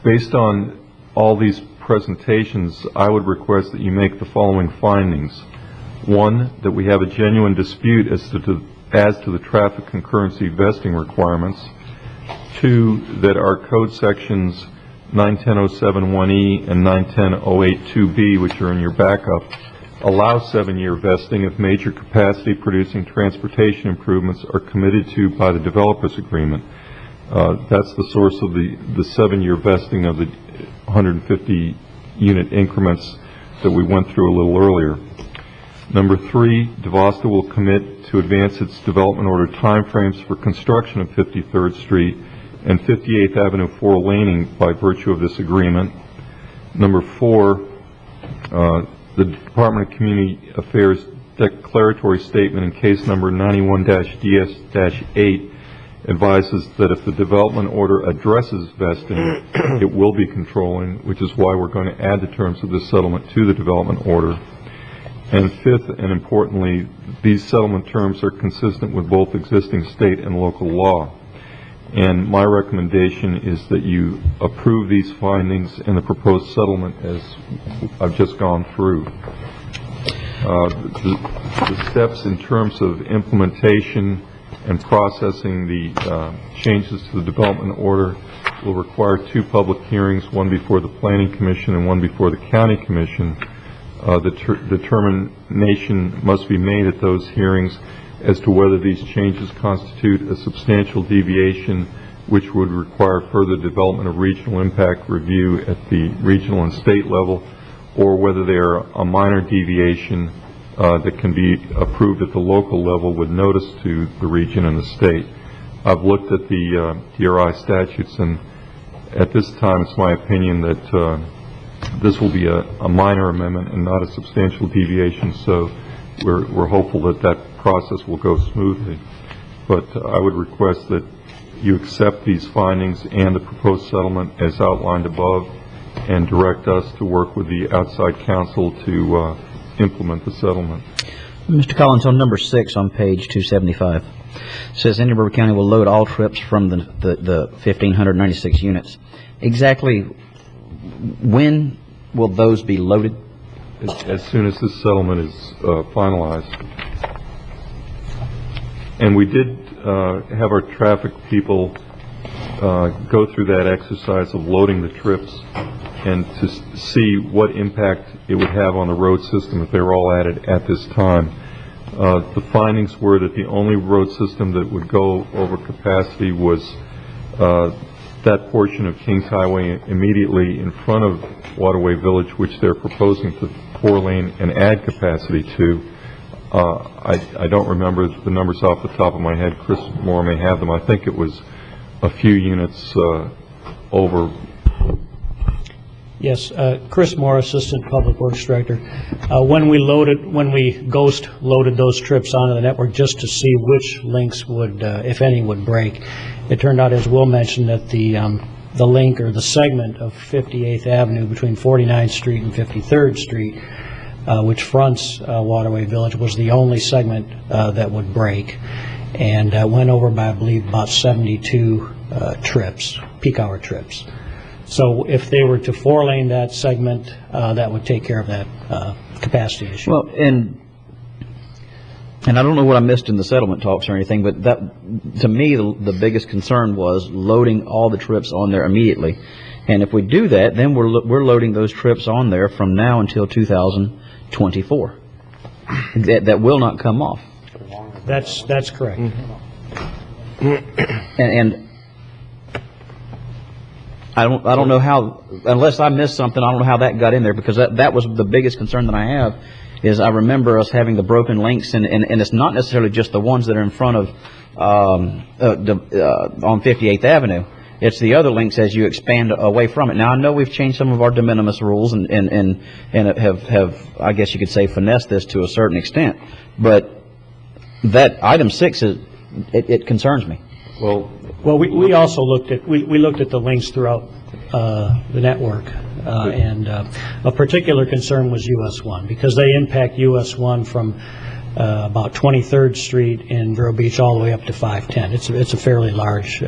Based on all these presentations, I would request that you make the following findings. One, that we have a genuine dispute as to the traffic concurrency vesting requirements. Two, that our code sections 910.071E and 910.082B, which are in your backup, allow 7-year vesting if major capacity producing transportation improvements are committed to by the developers agreement. That's the source of the 7-year vesting of the 150 unit increments that we went through a little earlier. Number 3, DeVosta will commit to advance its development order timeframes for construction of 53rd Street and 58th Avenue 4-laning by virtue of this agreement. Number 4, the Department of Community Affairs declaratory statement in case number 91-DS-8 advises that if the development order addresses vesting, it will be controlling, which is why we're going to add the terms of this settlement to the development order. And fifth, and importantly, these settlement terms are consistent with both existing state and local law. And my recommendation is that you approve these findings in the proposed settlement as I've just gone through. The steps in terms of implementation and processing the changes to the development order will require 2 public hearings, one before the Planning Commission and one before the County Commission. The determination must be made at those hearings as to whether these changes constitute a substantial deviation which would require further development of regional impact review at the regional and state level, or whether they are a minor deviation that can be approved at the local level with notice to the region and the state. I've looked at the DRI statutes, and at this time it's my opinion that this will be a minor amendment and not a substantial deviation, so we're hopeful that that process will go smoothly. But I would request that you accept these findings and the proposed settlement as outlined above and direct us to work with the outside counsel to implement the settlement. Mr. Collins, on number 6 on page 275, says Indian River County will load all trips from the 1,596 units. Exactly when will those be loaded? As soon as this settlement is finalized. And we did have our traffic people go through that exercise of loading the trips and to see what impact it would have on the road system if they were all added at this time. The findings were that the only road system that would go over capacity was that portion of Kings Highway immediately in front of Waterway Village, which they're proposing to 4-lane and add capacity to. I don't remember the numbers off the top of my head. Chris Moore may have them. I think it was a few units over. Yes, Chris Moore, Assistant Public Works Director. When we ghost loaded those trips onto the network just to see which links would, if any, would break, it turned out, as Will mentioned, that the link or the segment of 58th Avenue between 49th Street and 53rd Street, which fronts Waterway Village, was the only segment that would break, and went over by, I believe, about 72 trips, peak hour trips. So if they were to 4-lane that segment, that would take care of that capacity issue. Well, and I don't know what I missed in the settlement talks or anything, but that, to me, the biggest concern was loading all the trips on there immediately. And if we do that, then we're loading those trips on there from now until 2024. That will not come off. That's correct. Mm-hmm. And I don't know how, unless I missed something, I don't know how that got in there, because that was the biggest concern that I have, is I remember us having the broken links, and it's not necessarily just the ones that are in front of, on 58th Avenue. It's the other links as you expand away from it. Now, I know we've changed some of our de minimis rules and have, I guess you could say, finessed this to a certain extent. But that item 6 it concerns me. Well, we also looked at the links throughout the network, and a particular concern was US 1, because they impact US 1 from about 23rd Street in Vero Beach all the way up to 510. It's a fairly large,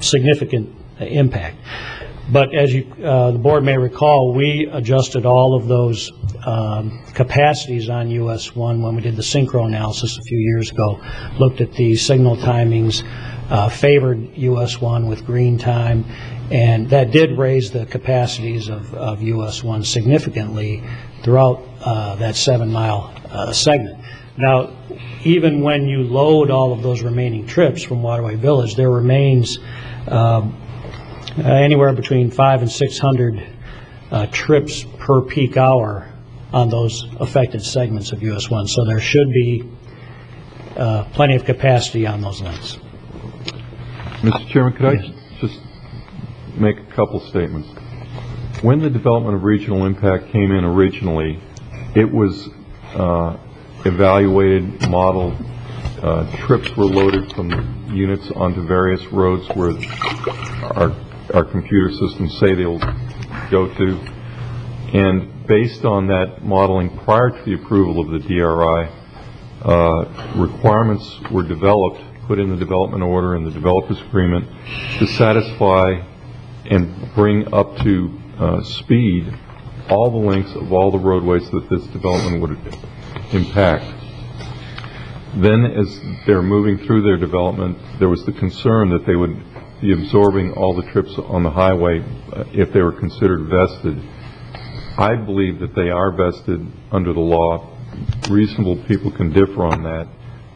significant impact. But as the board may recall, we adjusted all of those capacities on US 1 when we did the synchro analysis a few years ago, looked at the signal timings, favored US 1 with green time, and that did raise the capacities of US 1 significantly throughout that 7-mile segment. Now, even when you load all of those remaining trips from Waterway Village, there remains anywhere between 500 and 600 trips per peak hour on those affected segments of US 1. So there should be plenty of capacity on those links. Mr. Chairman, could I just make a couple statements? When the development of regional impact came in originally, it was evaluated, modeled, trips were loaded from units onto various roads where our computer systems say they'll go to, and based on that modeling prior to the approval of the DRI, requirements were developed, put in the development order and the developers agreement to satisfy and bring up to speed all the lengths of all the roadways that this development would impact. Then as they're moving through their development, there was the concern that they would be absorbing all the trips on the highway if they were considered vested. I believe that they are vested under the law. Reasonable people can differ on that.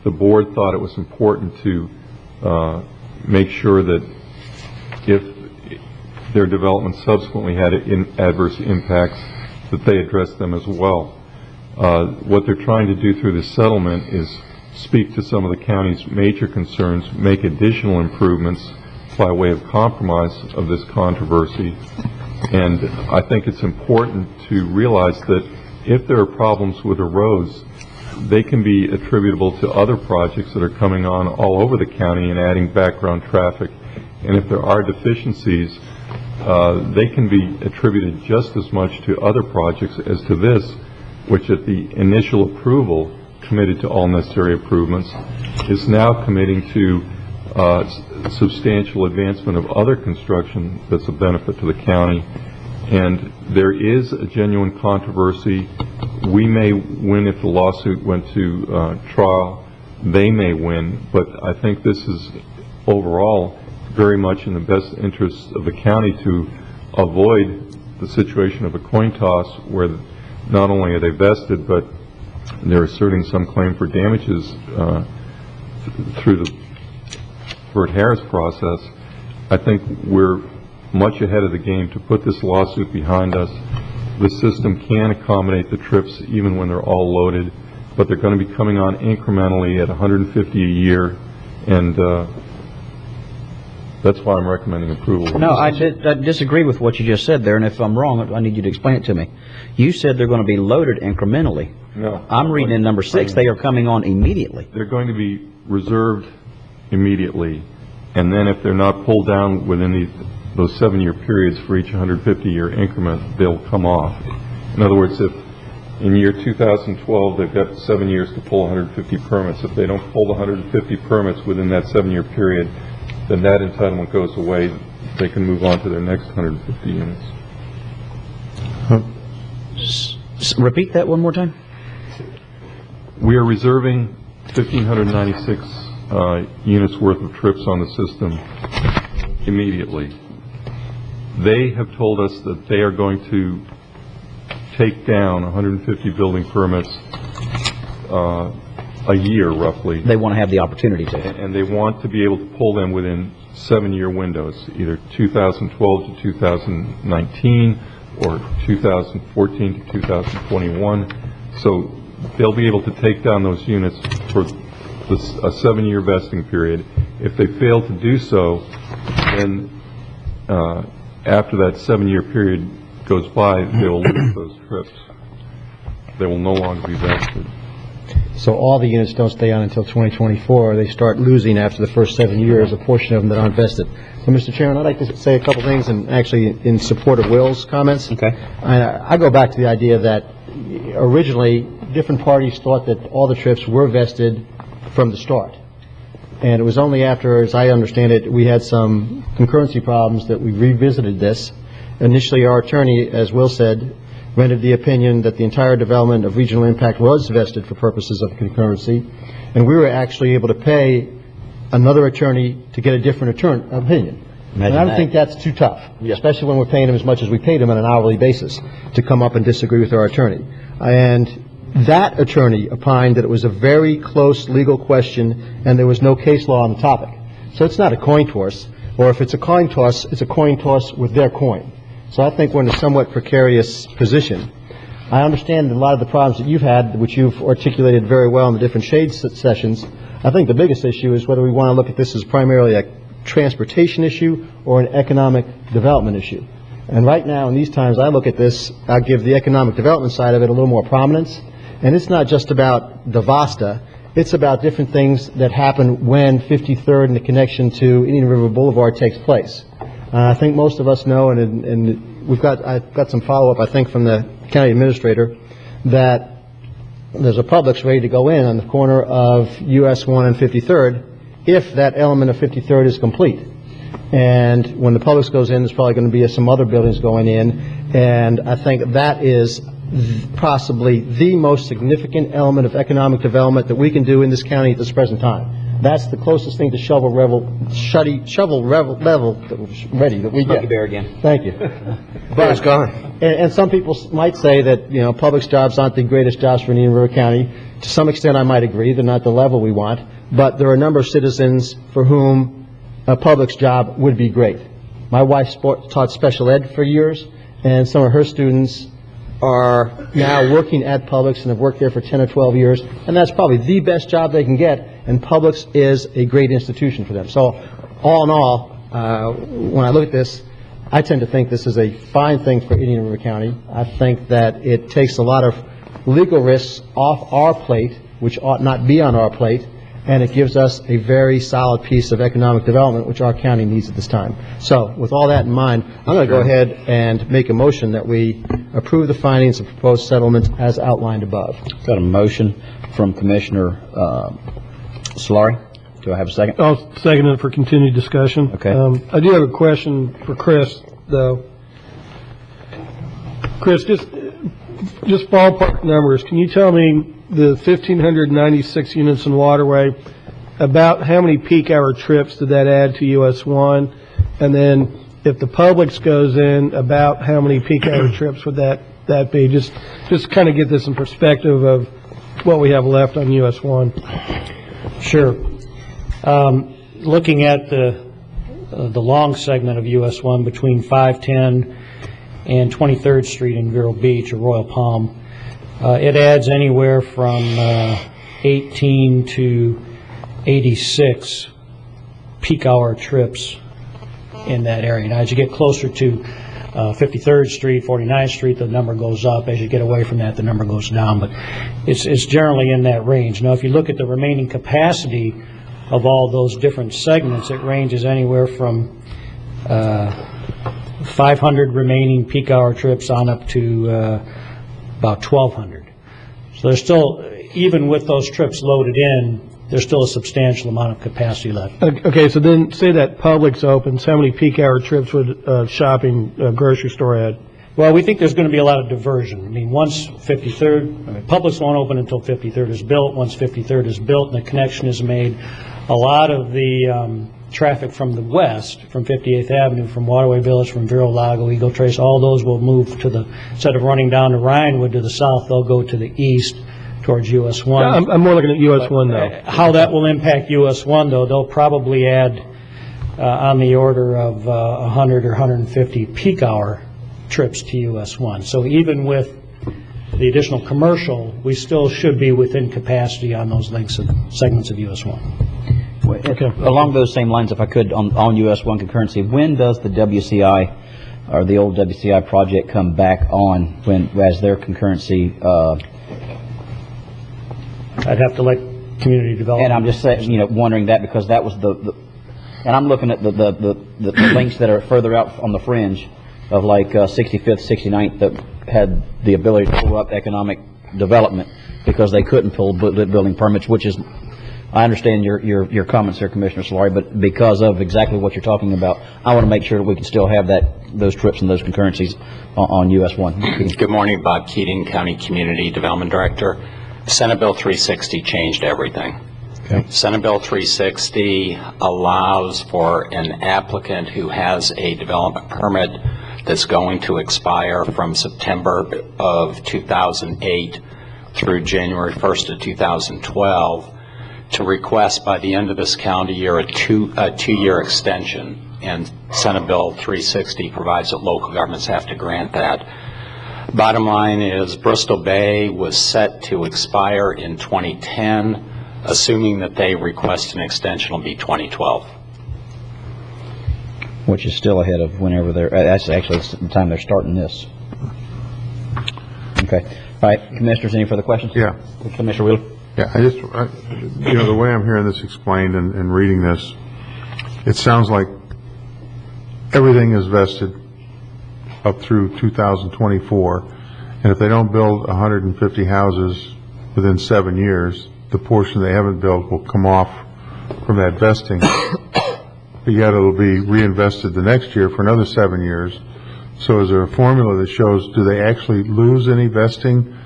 The board thought it was important to make sure that if their development subsequently had adverse impacts, that they addressed them as well. What they're trying to do through this settlement is speak to some of the county's major concerns, make additional improvements by way of compromise of this controversy. And I think it's important to realize that if there are problems with the roads, they can be attributable to other projects that are coming on all over the county and adding background traffic. And if there are deficiencies, they can be attributed just as much to other projects as to this, which at the initial approval committed to all necessary improvements, is now committing to substantial advancement of other construction that's a benefit to the county. And there is a genuine controversy. We may win if the lawsuit went to trial. They may win, but I think this is overall very much in the best interest of the county to avoid the situation of a coin toss where not only are they vested, but they're asserting some claim for damages through the Burt-Harris process. I think we're much ahead of the game to put this lawsuit behind us. The system can accommodate the trips even when they're all loaded, but they're going to be coming on incrementally at 150 a year, and that's why I'm recommending approval. No, I disagree with what you just said there, and if I'm wrong, I need you to explain it to me. You said they're going to be loaded incrementally. No. I'm reading in number 6, they are coming on immediately. They're going to be reserved immediately, and then if they're not pulled down within those 7-year periods for each 150-year increment, they'll come off. In other words, if in year 2012 they've got 7 years to pull 150 permits, if they don't pull the 150 permits within that 7-year period, then that entitlement goes away. They can move on to their next 150 units. Repeat that one more time. We are reserving 1,596 units worth of trips on the system immediately. They have told us that they are going to take down 150 building permits a year roughly. They want to have the opportunity to. And they want to be able to pull them within 7-year windows, either 2012 to 2019 or 2014 to 2021. So they'll be able to take down those units for a 7-year vesting period. If they fail to do so, then after that 7-year period goes by, they will lose those trips. They will no longer be vested. So all the units don't stay on until 2024. They start losing after the first 7 years, a portion of them that aren't vested. So, Mr. Chairman, I'd like to say a couple things, and actually in support of Will's comments. Okay. I go back to the idea that originally different parties thought that all the trips were vested from the start. And it was only after, as I understand it, we had some concurrency problems that we revisited this. Initially, our attorney, as Will said, rendered the opinion that the entire development of regional impact was vested for purposes of concurrency, and we were actually able to pay another attorney to get a different opinion. And I don't think that's too tough, especially when we're paying him as much as we paid him on an hourly basis, to come up and disagree with our attorney. And that attorney opined that it was a very close legal question and there was no case law on the topic. So it's not a coin toss, or if it's a coin toss, it's a coin toss with their coin. So I think we're in a somewhat precarious position. I understand a lot of the problems that you've had, which you've articulated very well in the different shade sessions. I think the biggest issue is whether we want to look at this as primarily a transportation issue or an economic development issue. And right now, in these times, I look at this, I'll give the economic development side of it a little more prominence. And it's not just about the VASTA, it's about different things that happen when 53rd and the connection to Indian River Boulevard takes place. I think most of us know, and I've got some follow-up, I think, from the county administrator, that there's a Publix ready to go in on the corner of US 1 and 53rd if that element of 53rd is complete. And when the Publix goes in, there's probably going to be some other buildings going in, and I think that is possibly the most significant element of economic development that we can do in this county at this present time. That's the closest thing to shovel level that was ready that we get. Smokey Bear again. Thank you. But it's gone. And some people might say that, you know, Publix jobs aren't the greatest jobs for Indian River County. To some extent, I might agree. They're not the level we want. But there are a number of citizens for whom a Publix job would be great. My wife taught special ed for years, and some of her students are now working at Publix and have worked there for 10 or 12 years, and that's probably the best job they can get, and Publix is a great institution for them. So, all in all, when I look at this, I tend to think this is a fine thing for Indian River County. I think that it takes a lot of legal risks off our plate, which ought not be on our plate, and it gives us a very solid piece of economic development, which our county needs at this time. So, with all that in mind, I'm going to go ahead and make a motion that we approve the findings of proposed settlement as outlined above. Got a motion from Commissioner Solari. Do I have a second? I'll second it for continued discussion. Okay. I do have a question for Chris, though. Chris, just ballpark numbers. Can you tell me the 1,596 units in Waterway, about how many peak hour trips did that add to US 1? And then if the Publix goes in, about how many peak hour trips would that be? Just kind of get this in perspective of what we have left on US 1. Sure. Looking at the long segment of US 1 between 510 and 23rd Street in Vero Beach or Royal Palm, it adds anywhere from 18 to 86 peak hour trips in that area. Now, as you get closer to 53rd Street, 49th Street, the number goes up. As you get away from that, the number goes down. But it's generally in that range. Now, if you look at the remaining capacity of all those different segments, it ranges anywhere from 500 remaining peak hour trips on up to about 1,200. So there's still, even with those trips loaded in, there's still a substantial amount of capacity left. Okay, so then say that Publix opens, how many peak hour trips would shopping grocery store add? Well, we think there's going to be a lot of diversion. I mean, once 53rd, Publix won't open until 53rd is built. Once 53rd is built and the connection is made, a lot of the traffic from the west, from 58th Avenue, from Waterway Village, from Vero Lago, Eagle Trace, all those will move to the, instead of running down to Ryanwood to the south, they'll go to the east towards US 1. I'm more looking at US 1 now. How that will impact US 1, though, they'll probably add on the order of 100 or 150 peak hour trips to US 1. So even with the additional commercial, we still should be within capacity on those links and segments of US 1. Okay. Along those same lines, if I could, on US 1 concurrency, when does the WCI or the old WCI project come back on as their concurrency? I'd have to let community development. And I'm just saying, wondering that because that was and I'm looking at the links that are further out on the fringe of like 65th, 69th that had the ability to pull up economic development because they couldn't pull building permits, which is, I understand your comments here, Commissioner Solari, but because of exactly what you're talking about, I want to make sure that we can still have those trips and those concurrencies on US 1. Good morning, Bob Keating, County Community Development Director. Senate Bill 360 changed everything. Okay. Senate Bill 360 allows for an applicant who has a development permit that's going to expire from September of 2008 through January 1st of 2012 to request by the end of this calendar year a two-year extension, and Senate Bill 360 provides that local governments have to grant that. Bottom line is Bristol Bay was set to expire in 2010. Assuming that they request an extension will be 2012. Which is still ahead of whenever that's actually the time they're starting this. Okay. All right, Commissioners, any further questions? Yeah. Commissioner Wheeler? Yeah, the way I'm hearing this explained and reading this, it sounds like everything is vested up through 2024, and if they don't build 150 houses within 7 years, the portion they haven't built will come off from that vesting, but yet it'll be reinvested the next year for another 7 years. So is there a formula that shows, do they actually lose any vesting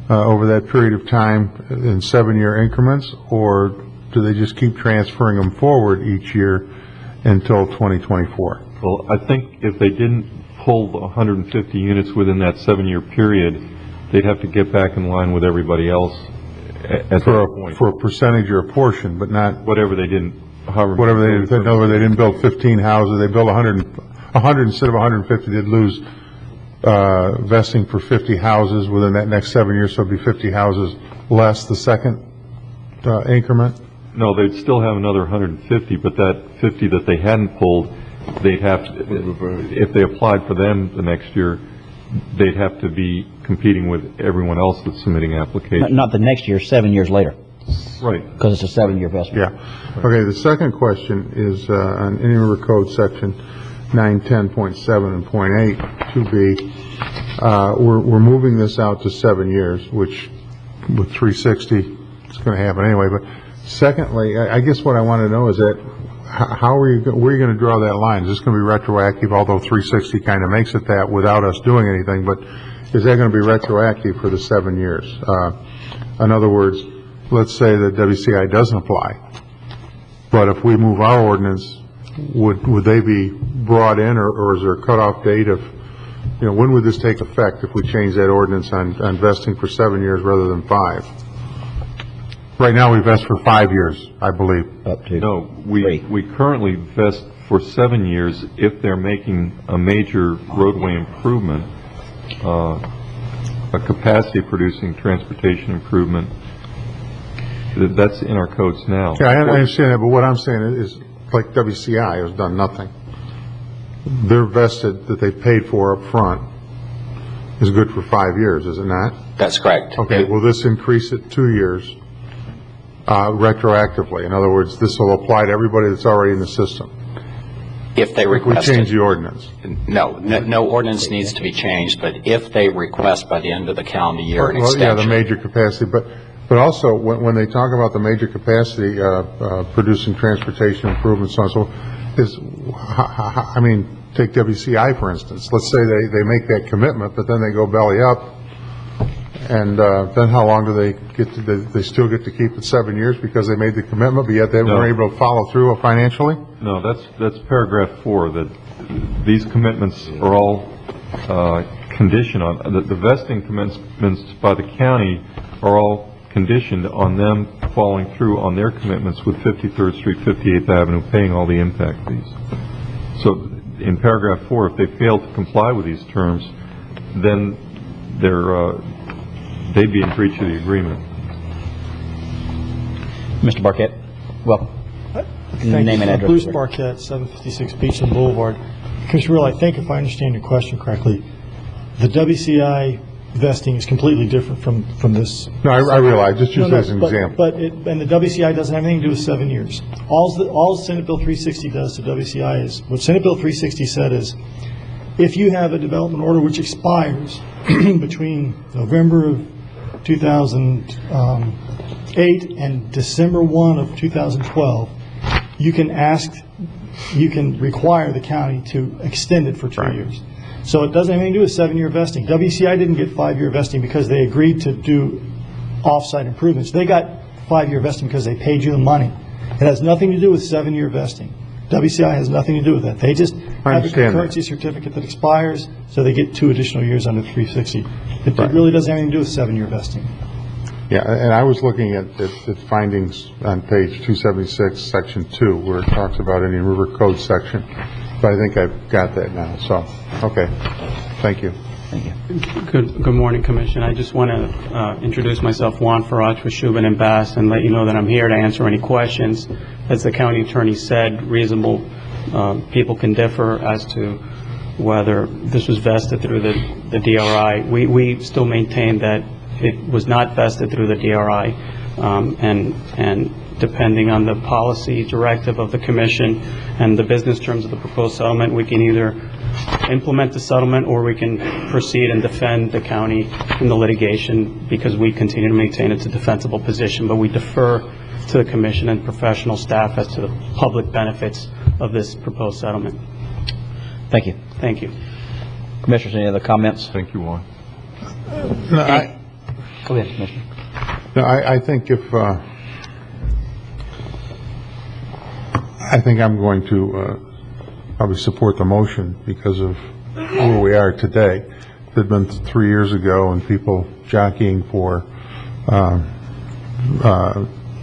over that period of time in 7-year increments, or do they just keep transferring them forward each year until 2024? Well, I think if they didn't pull the 150 units within that 7-year period, they'd have to get back in line with everybody else at that point. For a percentage or a portion, but not whatever they didn't. Whatever they didn't. In other words, they didn't build 15 houses. They built 100 instead of 150. They'd lose vesting for 50 houses within that next 7 years. So it'd be 50 houses less the second increment. No, they'd still have another 150, but that 50 that they hadn't pulled, they'd have to, if they applied for them the next year, they'd have to be competing with everyone else that's submitting applications. Not the next year, 7 years later. Right. Because it's a 7-year investment. Yeah. Okay, the second question is on Indian River Code section 910.7 and .8, 2B. We're moving this out to 7 years, which with 360, it's going to happen anyway. But secondly, I guess what I want to know is that where are you going to draw that line? Is this going to be retroactive, although 360 kind of makes it that without us doing anything, but is that going to be retroactive for the 7 years? In other words, let's say that WCI doesn't apply, but if we move our ordinance, would they be brought in, or is there a cutoff date of, when would this take effect if we change that ordinance on vesting for 7 years rather than 5? Right now we vest for 5 years, I believe. No, we currently vest for 7 years if they're making a major roadway improvement, a capacity producing transportation improvement. That's in our codes now. Yeah, I understand that, but what I'm saying is, like WCI has done nothing. Their vested that they paid for up front is good for 5 years, is it not? That's correct. Okay, will this increase it 2 years retroactively? In other words, this will apply to everybody that's already in the system. If they request we change the ordinance. No ordinance needs to be changed, but if they request by the end of the calendar year an extension. Yeah, the major capacity, but also when they talk about the major capacity producing transportation improvements, so take WCI for instance. Let's say they make that commitment, but then they go belly up, and then how long do they get? They still get to keep it 7 years because they made the commitment, but yet they weren't able to follow through financially. No, that's paragraph 4. That these commitments are all conditioned on the vesting commitments by the county are all conditioned on them following through on their commitments with 53rd Street, 58th Avenue, paying all the impact fees. So in paragraph 4, if they fail to comply with these terms, then they'd be in breach of the agreement. Mr. Barquette, well, name and address. Bruce Barquette, 756 Beachland Boulevard. Commissioner Real, I think if I understand your question correctly, the WCI vesting is completely different from this. No, I realize, just use it as an example. And the WCI doesn't have anything to do with 7 years. All Senate Bill 360 does to WCI is, what Senate Bill 360 said is, if you have a development order which expires between November of 2008 and December 1 of 2012, you can require the county to extend it for 2 years. So it doesn't have anything to do with 7-year vesting. WCI didn't get 5-year vesting because they agreed to do off-site improvements. They got 5-year vesting because they paid you the money. It has nothing to do with 7-year vesting. WCI has nothing to do with that. They just have a concurrency certificate that expires, so they get 2 additional years under 360. It really doesn't have anything to do with 7-year vesting. Yeah, and I was looking at the findings on page 276, section 2, where it talks about Indian River Code section. But I think I've got that now. So, okay. Thank you. Thank you. Good morning, Commission. I just want to introduce myself, Juan Faraj with Shubin and Bass, and let you know that I'm here to answer any questions. As the county attorney said, reasonable people can differ as to whether this was vested through the DRI. We still maintain that it was not vested through the DRI, and depending on the policy directive of the Commission and the business terms of the proposed settlement, we can either implement the settlement or we can proceed and defend the county in the litigation, because we continue to maintain it's a defensible position, but we defer to the Commission and professional staff as to the public benefits of this proposed settlement. Thank you. Thank you. Commissioners, any other comments? Thank you, Juan. No, Go ahead, Commissioner. No, I think I think I'm going to probably support the motion because of where we are today. It had been 3 years ago and people jockeying for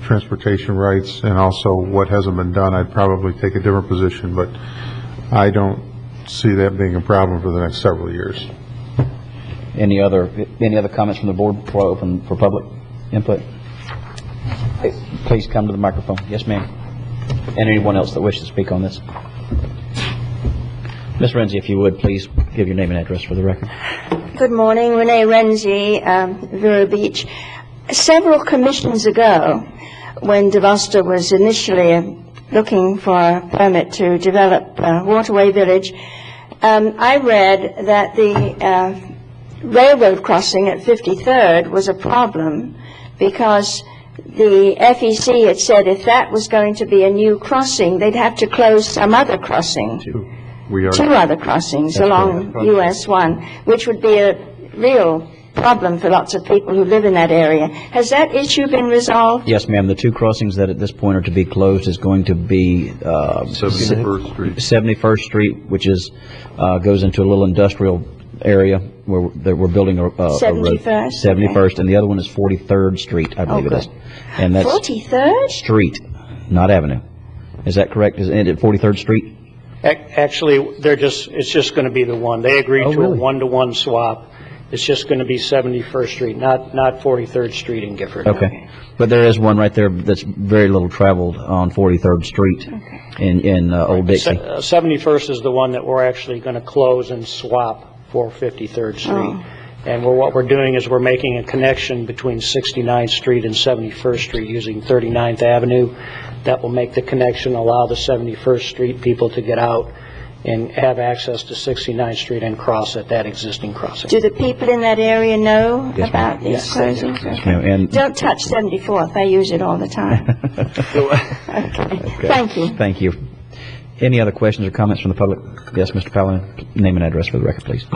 transportation rights and also what hasn't been done. I'd probably take a different position, but I don't see that being a problem for the next several years. Any other comments from the board before I open for public input? Please come to the microphone. Yes, ma'am. And anyone else that wishes to speak on this? Ms. Renzi, if you would, please give your name and address for the record. Good morning. Renee Renzi, Vero Beach. Several commissions ago, when DeVosta was initially looking for a permit to develop Waterway Village, I read that the railroad crossing at 53rd was a problem because the FEC had said if that was going to be a new crossing, they'd have to close some other crossing. Two other crossings along US 1, which would be a real problem for lots of people who live in that area. Has that issue been resolved? Yes, ma'am. The 2 crossings that at this point are to be closed is going to be 71st Street, which is goes into a little industrial area where we're building a 71st? road. 71st, and the other one is 43rd Street, I believe it is. And that's 43rd? Street, not Avenue. Is that correct? Is it at 43rd Street? Actually, it's just going to be the one. They agreed to a 1-to-1 swap. It's just going to be 71st Street, not 43rd Street in Gifford. Okay. But there is one right there that's very little traveled on 43rd Street in Old Dixie. 71st is the one that we're actually going to close and swap for 53rd Street. And what we're doing is we're making a connection between 69th Street and 71st Street using 39th Avenue. That will make the connection, allow the 71st Street people to get out and have access to 69th Street and cross at that existing crossing. Do the people in that area know about these closings? And don't touch 74th. I use it all the time. Okay. Thank you. Thank you. Any other questions or comments from the public? Yes, Mr. Paladin. Name and address for the record, please.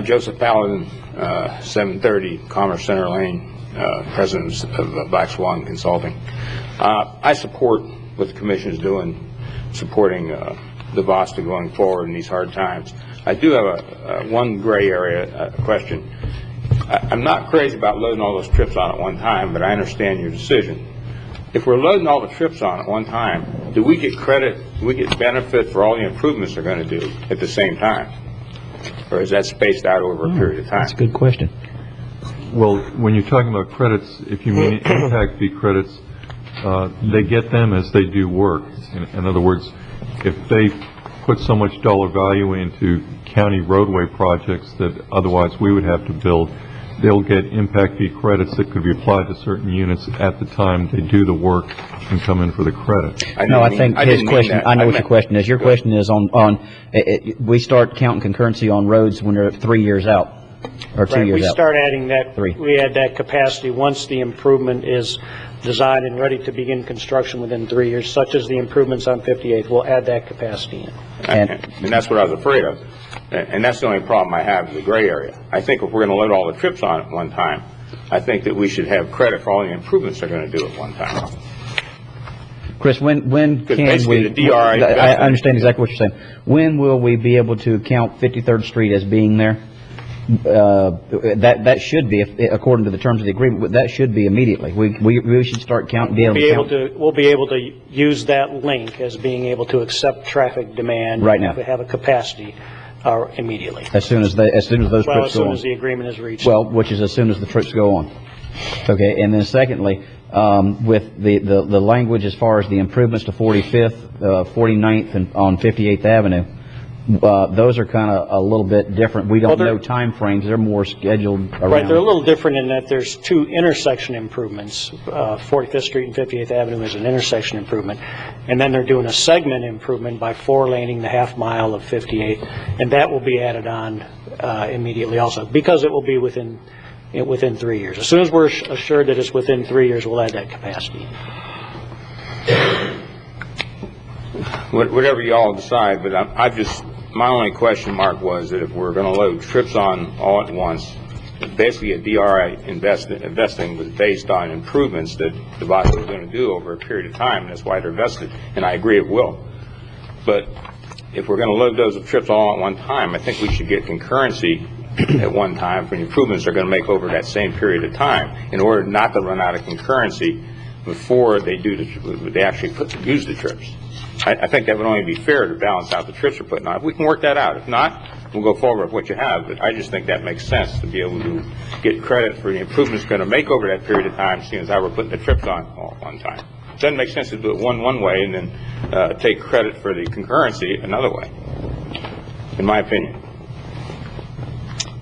Joseph Paladin, 730 Commerce Center Lane, president of Black Swan Consulting. I support what the commission is doing, supporting DeVosta going forward in these hard times. I do have one gray area question. I'm not crazy about loading all those trips on at one time, but I understand your decision. If we're loading all the trips on at one time, do we get credit, do we get benefit for all the improvements they're going to do at the same time? Or is that spaced out over a period of time? That's a good question. Well, when you're talking about credits, if you mean impact fee credits, they get them as they do work. In other words, if they put so much dollar value into county roadway projects that otherwise we would have to build, they'll get impact fee credits that could be applied to certain units at the time they do the work and come in for the credit. No, I think his question, I know what your question is. Your question is we start counting concurrency on roads when they're 3 years out, or 2 years out. We start adding that, 3. we add that capacity once the improvement is designed and ready to begin construction within 3 years, such as the improvements on 58th. We'll add that capacity in. And that's what I was afraid of. And that's the only problem I have, is the gray area. I think if we're going to load all the trips on at one time, I think that we should have credit for all the improvements they're going to do at one time. Chris, when can basically we, the DRI I understand exactly what you're saying. When will we be able to count 53rd Street as being there? That should be, according to the terms of the agreement, that should be immediately. We should start counting. We'll be able to use that link as being able to accept traffic demand right now. If we have a capacity immediately. As soon as those trips go on. As soon as the agreement is reached. Well, which is as soon as the trips go on. Okay, and then secondly, with the language as far as the improvements to 45th, 49th, and on 58th Avenue. Those are kind of a little bit different. We don't know time frames. They're more scheduled around. Right, they're a little different in that there's 2 intersection improvements. 45th Street and 58th Avenue is an intersection improvement. And then they're doing a segment improvement by 4-laning the half mile of 58. And that will be added on immediately also, because it will be within 3 years. As soon as we're assured that it's within 3 years, we'll add that capacity. Whatever you all decide, but my only question mark was that if we're going to load trips on all at once, basically a DRI investing was based on improvements that Devasta was going to do over a period of time, and that's why they're invested, and I agree it will. But if we're going to load those trips all at one time, I think we should get concurrency at one time for the improvements they're going to make over that same period of time in order not to run out of concurrency before they actually use the trips. I think that would only be fair to balance out the trips we're putting on. If we can work that out. If not, we'll go forward with what you have. But I just think that makes sense to be able to get credit for the improvements going to make over that period of time, seeing as how we're putting the trips on all at one time. It doesn't make sense to do it one way and then take credit for the concurrency another way, in my opinion.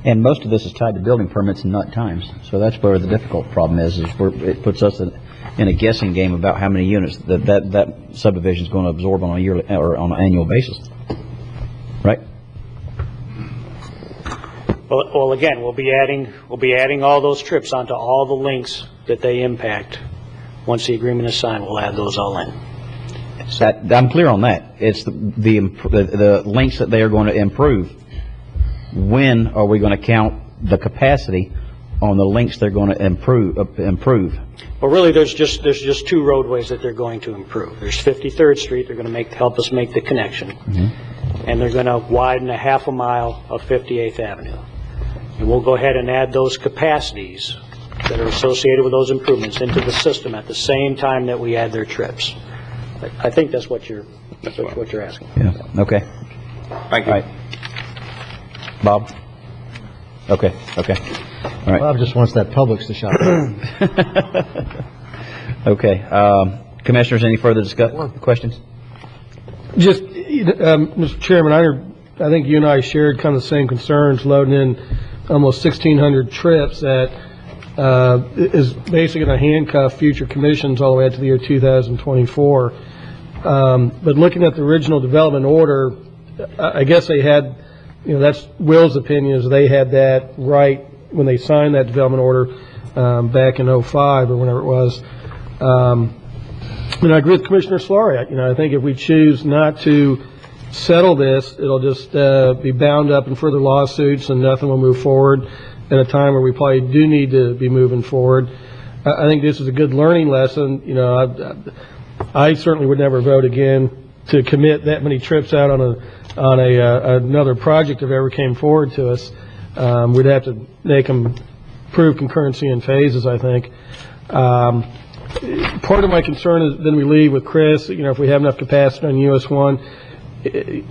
And most of this is tied to building permits and not times. So that's where the difficult problem is it puts us in a guessing game about how many units that subdivision is going to absorb on a yearly or on an annual basis, right? Well, again, we'll be adding all those trips onto all the links that they impact. Once the agreement is signed, we'll add those all in. I'm clear on that. It's the links that they are going to improve. When are we going to count the capacity on the links they're going to improve? Well, really, there's just 2 roadways that they're going to improve. There's 53rd Street. They're going to help us make the connection, and they're going to widen a half a mile of 58th Avenue. And we'll go ahead and add those capacities that are associated with those improvements into the system at the same time that we add their trips. I think that's what you're asking. Yeah. Okay. Thank you. All right. Bob? Okay. All right. Bob just wants that Publix to shop. Okay. Commissioners, any further questions? Just, Mr. Chairman, I think you and I shared kind of the same concerns, loading in almost 1,600 trips that is basically going to handcuff future commissions all the way up to the year 2024. But looking at the original development order, I guess they had, that's Will's opinion, is they had that right when they signed that development order back in 05 or whenever it was. And I agree with Commissioner Solari. I think if we choose not to settle this, it'll just be bound up in further lawsuits and nothing will move forward at a time where we probably do need to be moving forward. I think this is a good learning lesson. I certainly would never vote again to commit that many trips out on another project if ever came forward to us. We'd have to make them approve concurrency in phases, I think. Part of my concern is then we leave with Chris, if we have enough capacity on US 1.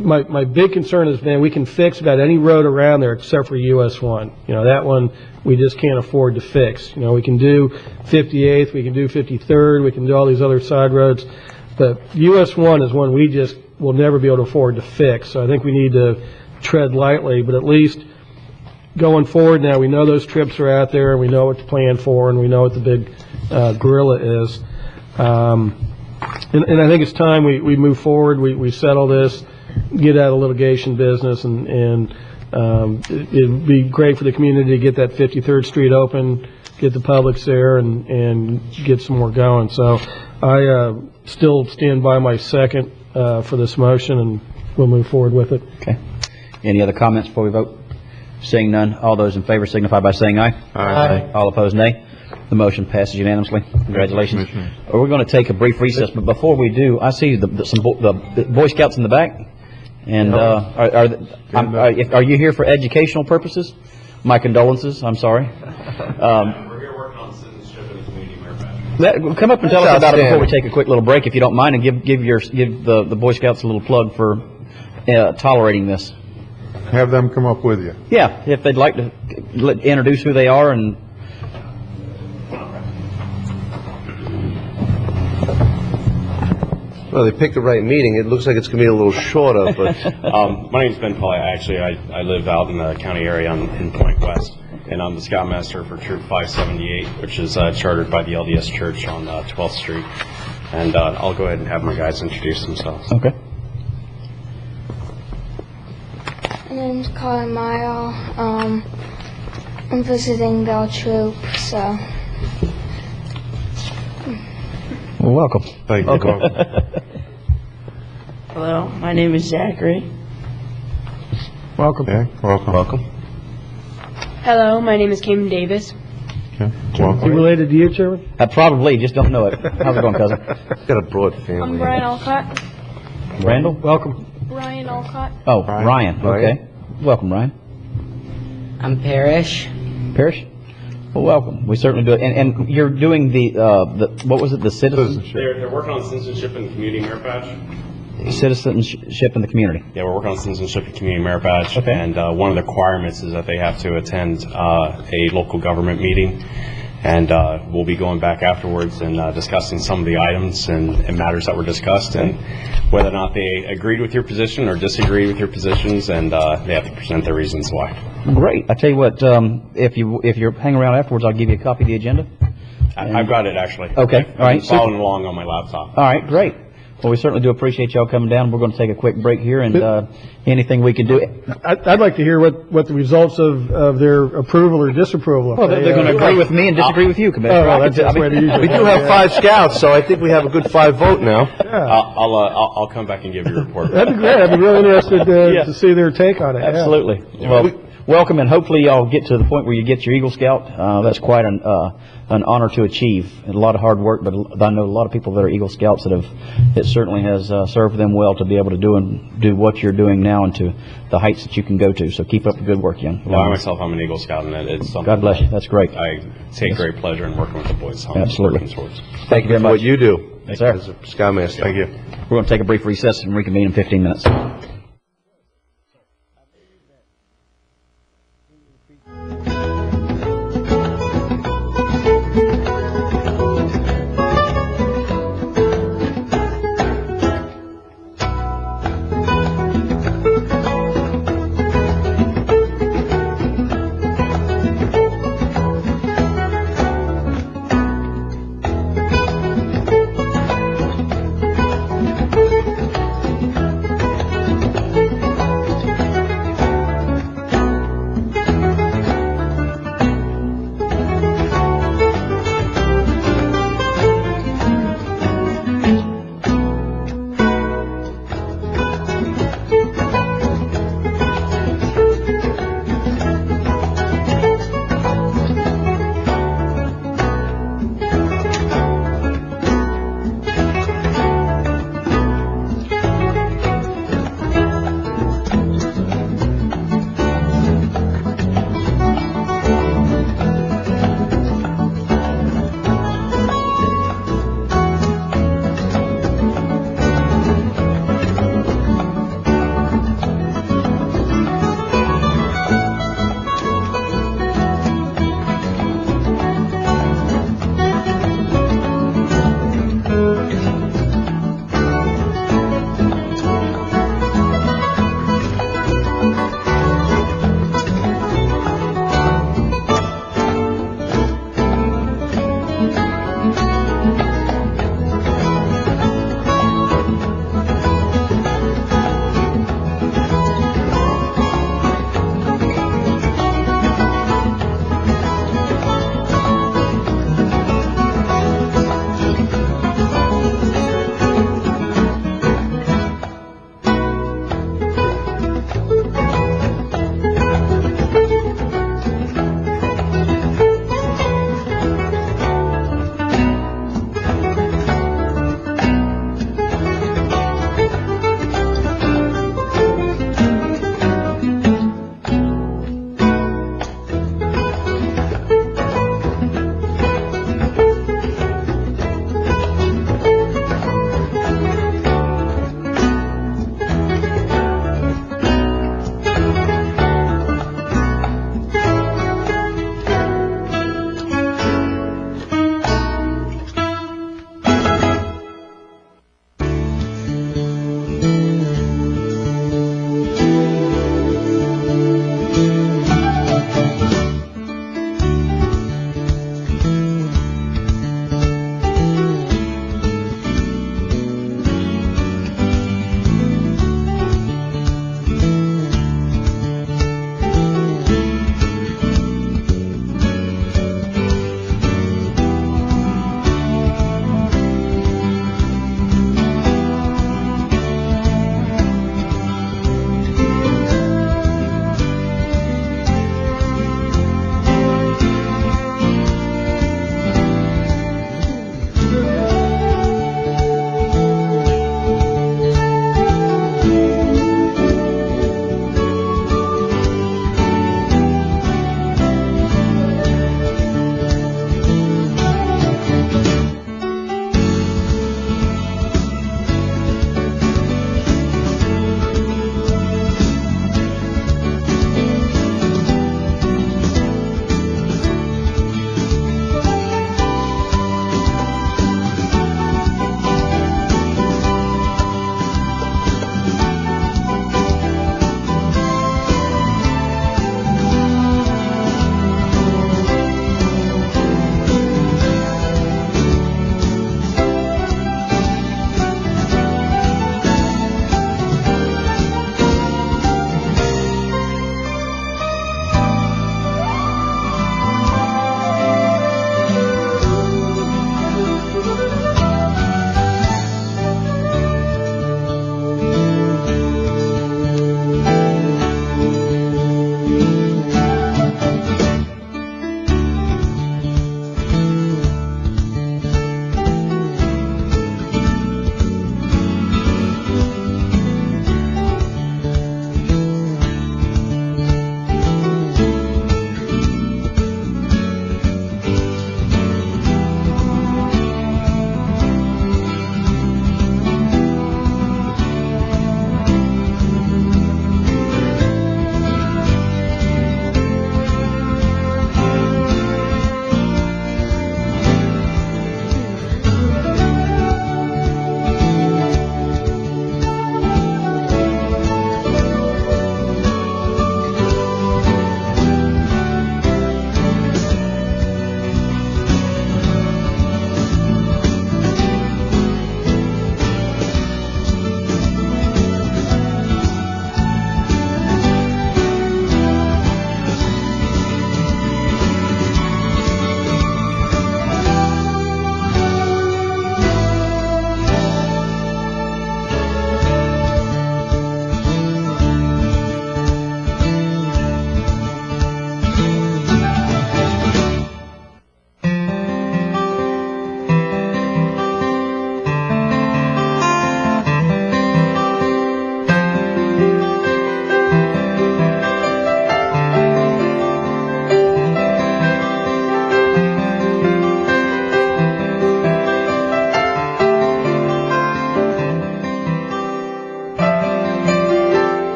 My big concern is, man, we can fix about any road around there except for US 1. That one we just can't afford to fix. We can do 58th, we can do 53rd, we can do all these other side roads, but US 1 is one we just will never be able to afford to fix. So I think we need to tread lightly, but at least going forward now, we know those trips are out there, and we know what to plan for, and we know what the big gorilla is. And I think it's time we move forward, we settle this, get out of litigation business, and it'd be great for the community to get that 53rd Street open, get the Publix there, and get some more going. So I still stand by my second for this motion, and we'll move forward with it. Okay. Any other comments before we vote? Seeing none, all those in favor signify by saying aye. Aye. All opposed, nay. The motion passes unanimously. Congratulations. We're going to take a brief recess, but before we do, I see the Boy Scouts in the back. And are you here for educational purposes? My condolences. I'm sorry. We're here working on citizenship in the community merit. Come up and tell us about it before we take a quick little break, if you don't mind, and give the Boy Scouts a little plug for tolerating this. Have them come up with you. Yeah, if they'd like to introduce who they are and. Well, they picked the right meeting. It looks like it's going to be a little shorter, but... My name's Ben Pauley. I live out in the county area in Point West, and I'm the Scoutmaster for Troop 578, which is chartered by the LDS Church on 12th Street. And I'll go ahead and have my guys introduce themselves. Okay. My name's Colin Mile. I'm visiting Bell Troop, so... Well, welcome. Thank you. Hello, my name is Zachary. Welcome. Okay, welcome. Hello, my name is Cameron Davis. Okay, Is he welcome. related to you, Chairman? Probably, just don't know it. How's it going, cousin? Got a broad family. I'm Brian Alcott. Randall? Welcome. Ryan Alcott. Oh, Ryan. Okay. Welcome, Ryan. I'm Parrish. Parrish? Well, welcome. We certainly do it. And you're doing the what was it, the citizenship? They're working on citizenship in the community merit badge. Citizenship in the community. Yeah, we're working on citizenship and community merit badge. Okay. And one of the requirements is that they have to attend a local government meeting. And we'll be going back afterwards and discussing some of the items and matters that were discussed, and whether or not they agreed with your position or disagreed with your positions, and they have to present their reasons why. Great. I tell you what, if you're hanging around afterwards, I'll give you a copy of the agenda. I've got it, actually. Okay. All right. I'm following along on my laptop. All right. Great. Well, we certainly do appreciate y'all coming down. We're going to take a quick break here, and anything we can do. I'd like to hear what the results of their approval or disapproval are. Well, they're going to agree with me and disagree with you, Commissioner. Oh, well, that's the way to usually We do have 5 scouts, so I think we have a good 5 vote now. I'll come back and give you a report. That'd be great. I'd be really interested to see their take on it. Yeah. Absolutely. Well, welcome, and hopefully y'all get to the point where you get your Eagle Scout. That's quite an honor to achieve. And a lot of hard work, but I know a lot of people that are Eagle Scouts it certainly has served them well to be able to do what you're doing now and to the heights that you can go to. So keep up the good work, young. Well, I myself, I'm an Eagle Scout, and it's something. God bless you. That's great. I take great pleasure in working with the boys. Absolutely. Thank you very much. What you do. Yes, sir. As a Scoutmaster. Thank you. We're going to take a brief recess and reconvene in 15 minutes.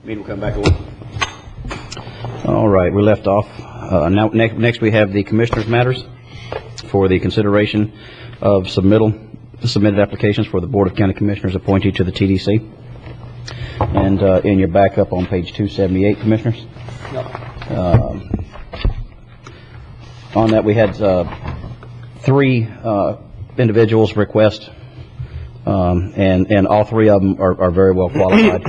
Meeting will come back to order. All right, we left off. Now, next we have the Commissioners' Matters for the consideration of submitted applications for the Board of County Commissioners appointee to the TDC. And in your backup on page 278, Commissioners. On that, we had 3 individuals request, and all 3 of them are very well qualified.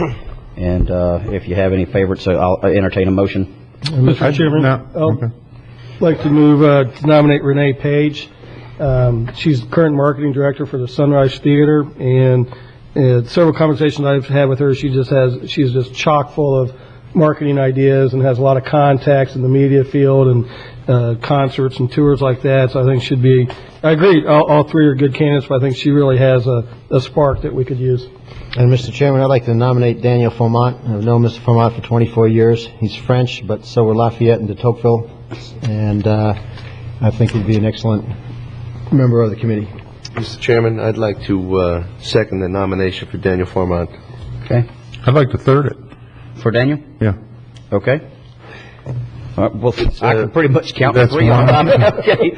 And if you have any favorites, I'll entertain a motion. Mr. Chairman, I'd like to move to nominate Renee Page. She's the current marketing director for the Sunrise Theater, and several conversations I've had with her, she's just chock full of marketing ideas and has a lot of contacts in the media field and concerts and tours like that. So I think should be. I agree. All 3 are good candidates, but I think she really has a spark that we could use. And Mr. Chairman, I'd like to nominate Daniel Fomont. I've known Mr. Fomont for 24 years. He's French, but so were Lafayette and de Tocqueville, and I think he'd be an excellent member of the committee. Mr. Chairman, I'd like to second the nomination for Daniel Formont. Okay. I'd like to third it. For Daniel? Yeah. Okay. All right, well, I can pretty much count That's 3 on one. Okay.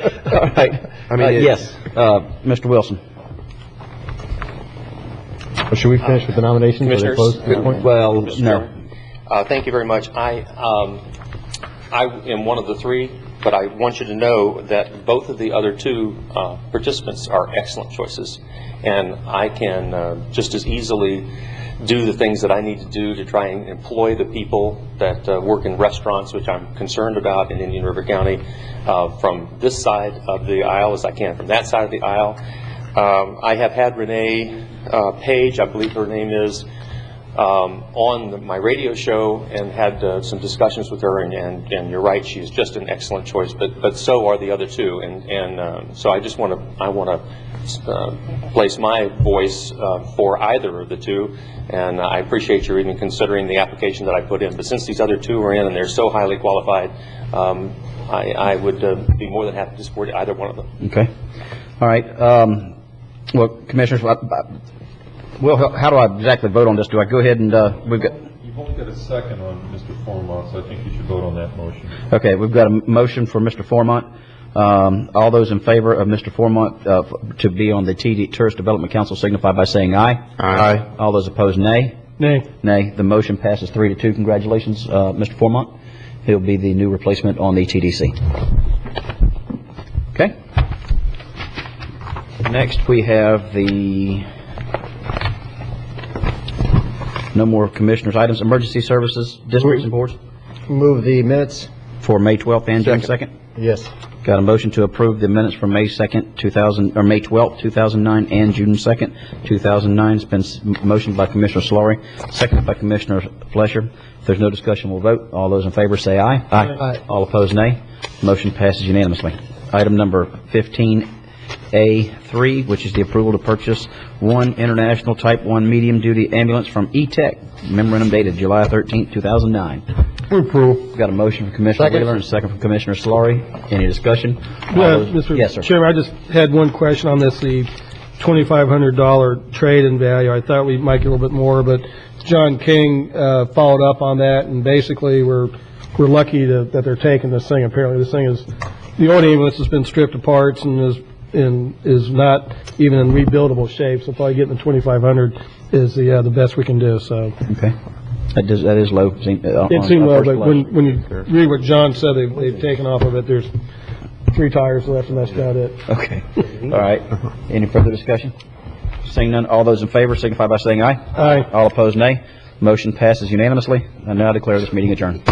All right. Yes. Mr. Wilson. Or should we finish with the nominations? Commissioners? Are they closed at this point? Well, Mr. no. Chairman, thank you very much. I am one of the 3, but I want you to know that both of the other 2 participants are excellent choices, and I can just as easily do the things that I need to do to try and employ the people that work in restaurants, which I'm concerned about in Indian River County, from this side of the aisle as I can from that side of the aisle. I have had Renee Page, I believe her name is, on my radio show and had some discussions with her, and you're right, she is just an excellent choice, but so are the other 2, and so I just want to place my voice for either of the 2, and I appreciate you even considering the application that I put in, but since these other 2 are in and they're so highly qualified, I would be more than happy to support either one of them. Okay. All right. Well, Commissioners, well, how do I exactly vote on this? Do I go ahead and we've got? You've only got a second on Mr. Formont, so I think you should vote on that motion. Okay, we've got a motion for Mr. Formont. All those in favor of Mr. Formont to be on the Tourist Development Council signify by saying aye. Aye. All those opposed, nay. Nay. Nay. The motion passes 3-2. Congratulations, Mr. Formont. He'll be the new replacement on the TDC. Okay. Next, we have no more commissioners' items. Emergency services, districts and boards. Move the minutes. For May 12th and June 2nd? Yes. Got a motion to approve the minutes from May 2nd, May 12th, 2009 and June 2nd, 2009. It's been motioned by Commissioner Solari, seconded by Commissioner Flesher. If there's no discussion, we'll vote. All those in favor say aye. Aye. All opposed, nay. Motion passes unanimously. Item number 15A3, which is the approval to purchase 1 International Type 1 medium-duty ambulance from E-Tech. Memorandum dated July 13th, 2009. Approve. Got a motion from Commissioner Wheeler and a second from Commissioner Solari. Any discussion? Mr. Yes, sir. Chairman, I just had one question on this, the $2,500 trade-in value. I thought we might get a little bit more, but John King followed up on that, and basically we're lucky that they're taking this thing. Apparently, this thing is, the old ambulance has been stripped apart and is not even in rebuildable shape. So probably getting the $2,500 is the best we can do. So okay, that is low. It seemed low, but when you read what John said, they've taken off of it. There's 3 tires left, and that's about it. Okay. All right. Any further discussion? Seeing none, all those in favor signify by saying aye. Aye. All opposed, nay. Motion passes unanimously. I now declare this meeting adjourned.